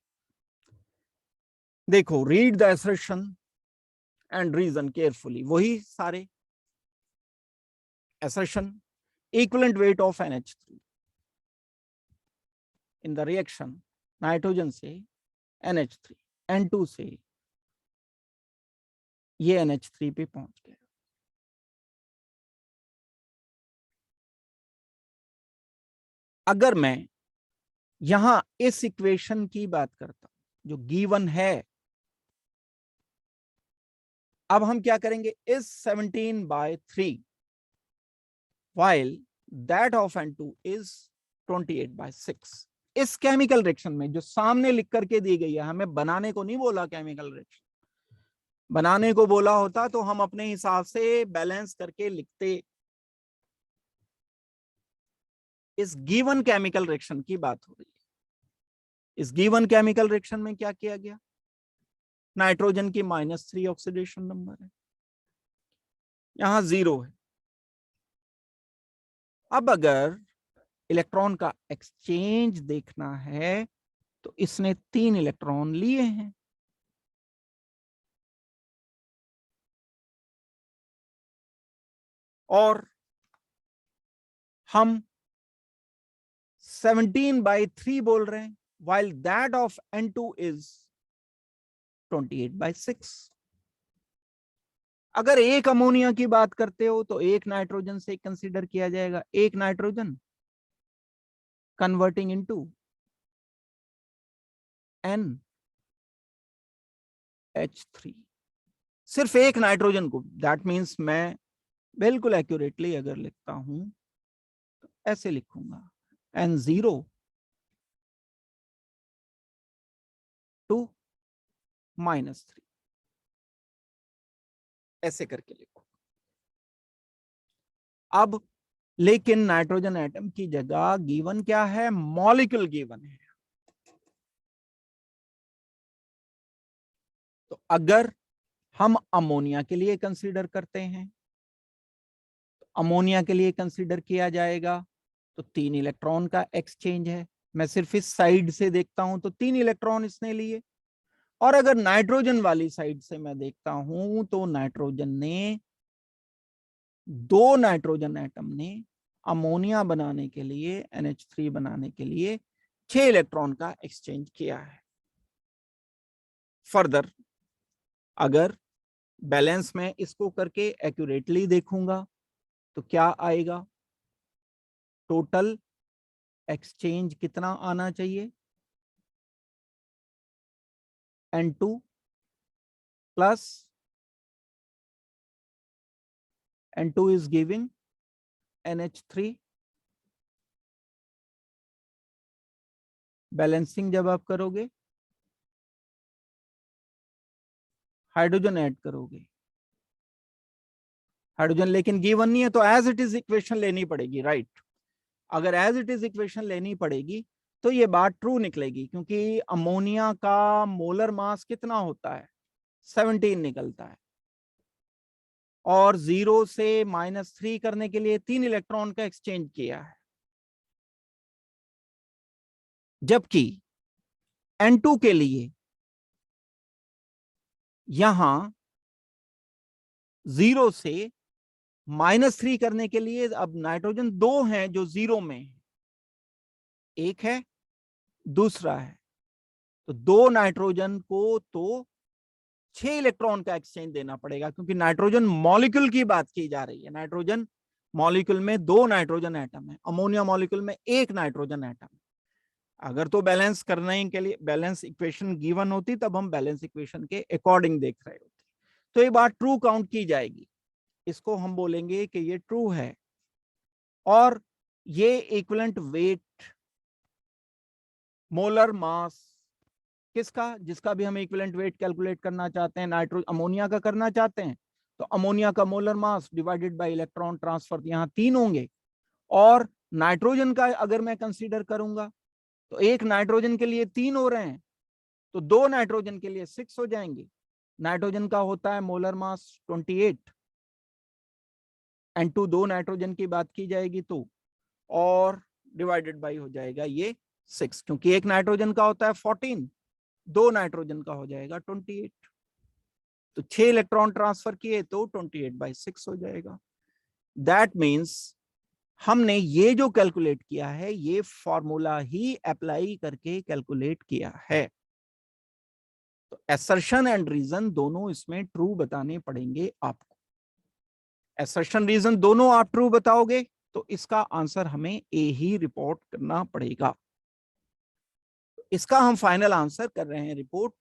Speaker 1: देखो, read the assertion and reason carefully. वही सारे assertion, equivalent weight of NH3 in the reaction, nitrogen से NH3, N2 से ये NH3 पे पहुंच गया। अगर मैं यहां इस इक्वेशन की बात करता हूं जो गिवन है, अब हम क्या करेंगे, इस 17/3 while that of N2 is 28/6। इस केमिकल रिएक्शन में जो सामने लिख करके दी गई है, हमें बनाने को नहीं बोला केमिकल रिएक्शन, बनाने को बोला होता तो हम अपने हिसाब से बैलेंस करके लिखते। इस गिवन केमिकल रिएक्शन की बात हो रही है। इस गिवन केमिकल रिएक्शन में क्या किया गया, नाइट्रोजन की -3 ऑक्सीडेशन नंबर है, यहां 0 है। अब अगर इलेक्ट्रॉन का एक्सचेंज देखना है तो इसने 3 इलेक्ट्रॉन लिए हैं, और हम 17/3 बोल रहे हैं, while that of N2 is 28/6। अगर एक अमोनिया की बात करते हो तो एक नाइट्रोजन से कंसीडर किया जाएगा, एक नाइट्रोजन कन्वर्टिंग इनटू NH3, सिर्फ एक नाइट्रोजन को। दैट मीन्स मैं बिल्कुल एक्यूरेटली अगर लिखता हूं तो ऐसे लिखूंगा, N0 to -3, ऐसे करके लिखो। अब लेकिन नाइट्रोजन एटम की जगह गिवन क्या है, मॉलिक्यूल गिवन है। तो अगर हम अमोनिया के लिए कंसीडर करते हैं, तो अमोनिया के लिए कंसीडर किया जाएगा तो 3 इलेक्ट्रॉन का एक्सचेंज है। मैं सिर्फ इस साइड से देखता हूं तो 3 इलेक्ट्रॉन इसने लिए, और अगर नाइट्रोजन वाली साइड से मैं देखता हूं तो नाइट्रोजन ने, 2 नाइट्रोजन एटम ने अमोनिया बनाने के लिए, NH3 बनाने के लिए 6 इलेक्ट्रॉन का एक्सचेंज किया है। फर्दर अगर बैलेंस में इसको करके एक्यूरेटली देखूंगा तो क्या आएगा, टोटल एक्सचेंज कितना आना चाहिए, N2 plus N2 is giving NH3, balancing जब आप करोगे हाइड्रोजन ऐड करोगे, हाइड्रोजन लेकिन गिवन नहीं है तो एज इट इज इक्वेशन लेनी पड़ेगी, राइट। अगर एज इट इज इक्वेशन लेनी पड़ेगी तो ये बात ट्रू निकलेगी, क्योंकि अमोनिया का मोलर मास कितना होता है, 17 निकलता है, और 0 से -3 करने के लिए 3 इलेक्ट्रॉन का एक्सचेंज किया है। जबकि N2 के लिए यहां 0 से -3 करने के लिए अब नाइट्रोजन 2 हैं जो 0 में है, एक है दूसरा है, तो 2 नाइट्रोजन को तो 6 इलेक्ट्रॉन का एक्सचेंज देना पड़ेगा, क्योंकि नाइट्रोजन मॉलिक्यूल की बात की जा रही है। नाइट्रोजन मॉलिक्यूल में 2 नाइट्रोजन एटम है, अमोनिया मॉलिक्यूल में 1 नाइट्रोजन एटम है। अगर तो बैलेंस करने के लिए बैलेंस इक्वेशन गिवन होती तब हम बैलेंस इक्वेशन के अकॉर्डिंग देख रहे होते, तो ये बात ट्रू काउंट की जाएगी। इसको हम बोलेंगे कि ये ट्रू है, और ये इक्विवेलेंट वेट, मोलर मास किसका, जिसका भी हम इक्विवेलेंट वेट कैलकुलेट करना चाहते हैं, अमोनिया का करना चाहते हैं तो अमोनिया का molar mass divided bye electron transfer, यहां 3 होंगे। और नाइट्रोजन का अगर मैं कंसीडर करूंगा तो एक नाइट्रोजन के लिए 3 हो रहे हैं, तो 2 नाइट्रोजन के लिए 6 हो जाएंगे। नाइट्रोजन का होता है मोलर मास 28, N2 2 नाइट्रोजन की बात की जाएगी तो, और डिवाइडेड बाई हो जाएगा ये 6, क्योंकि एक नाइट्रोजन का होता है 14, 2 नाइट्रोजन का हो जाएगा 28, तो 6 इलेक्ट्रॉन ट्रांसफर किए तो 28/6 हो जाएगा। दैट मीन्स हमने ये जो कैलकुलेट किया है ये फॉर्मूला ही अप्लाई करके कैलकुलेट किया है। तो असर्शन एंड रीजन दोनों इसमें ट्रू बताने पड़ेंगे आपको। असर्शन रीजन दोनों आप ट्रू बताओगे तो इसका आंसर हमें ए ही रिपोर्ट करना पड़ेगा। इसका हम फाइनल आंसर कर रहे हैं रिपोर्ट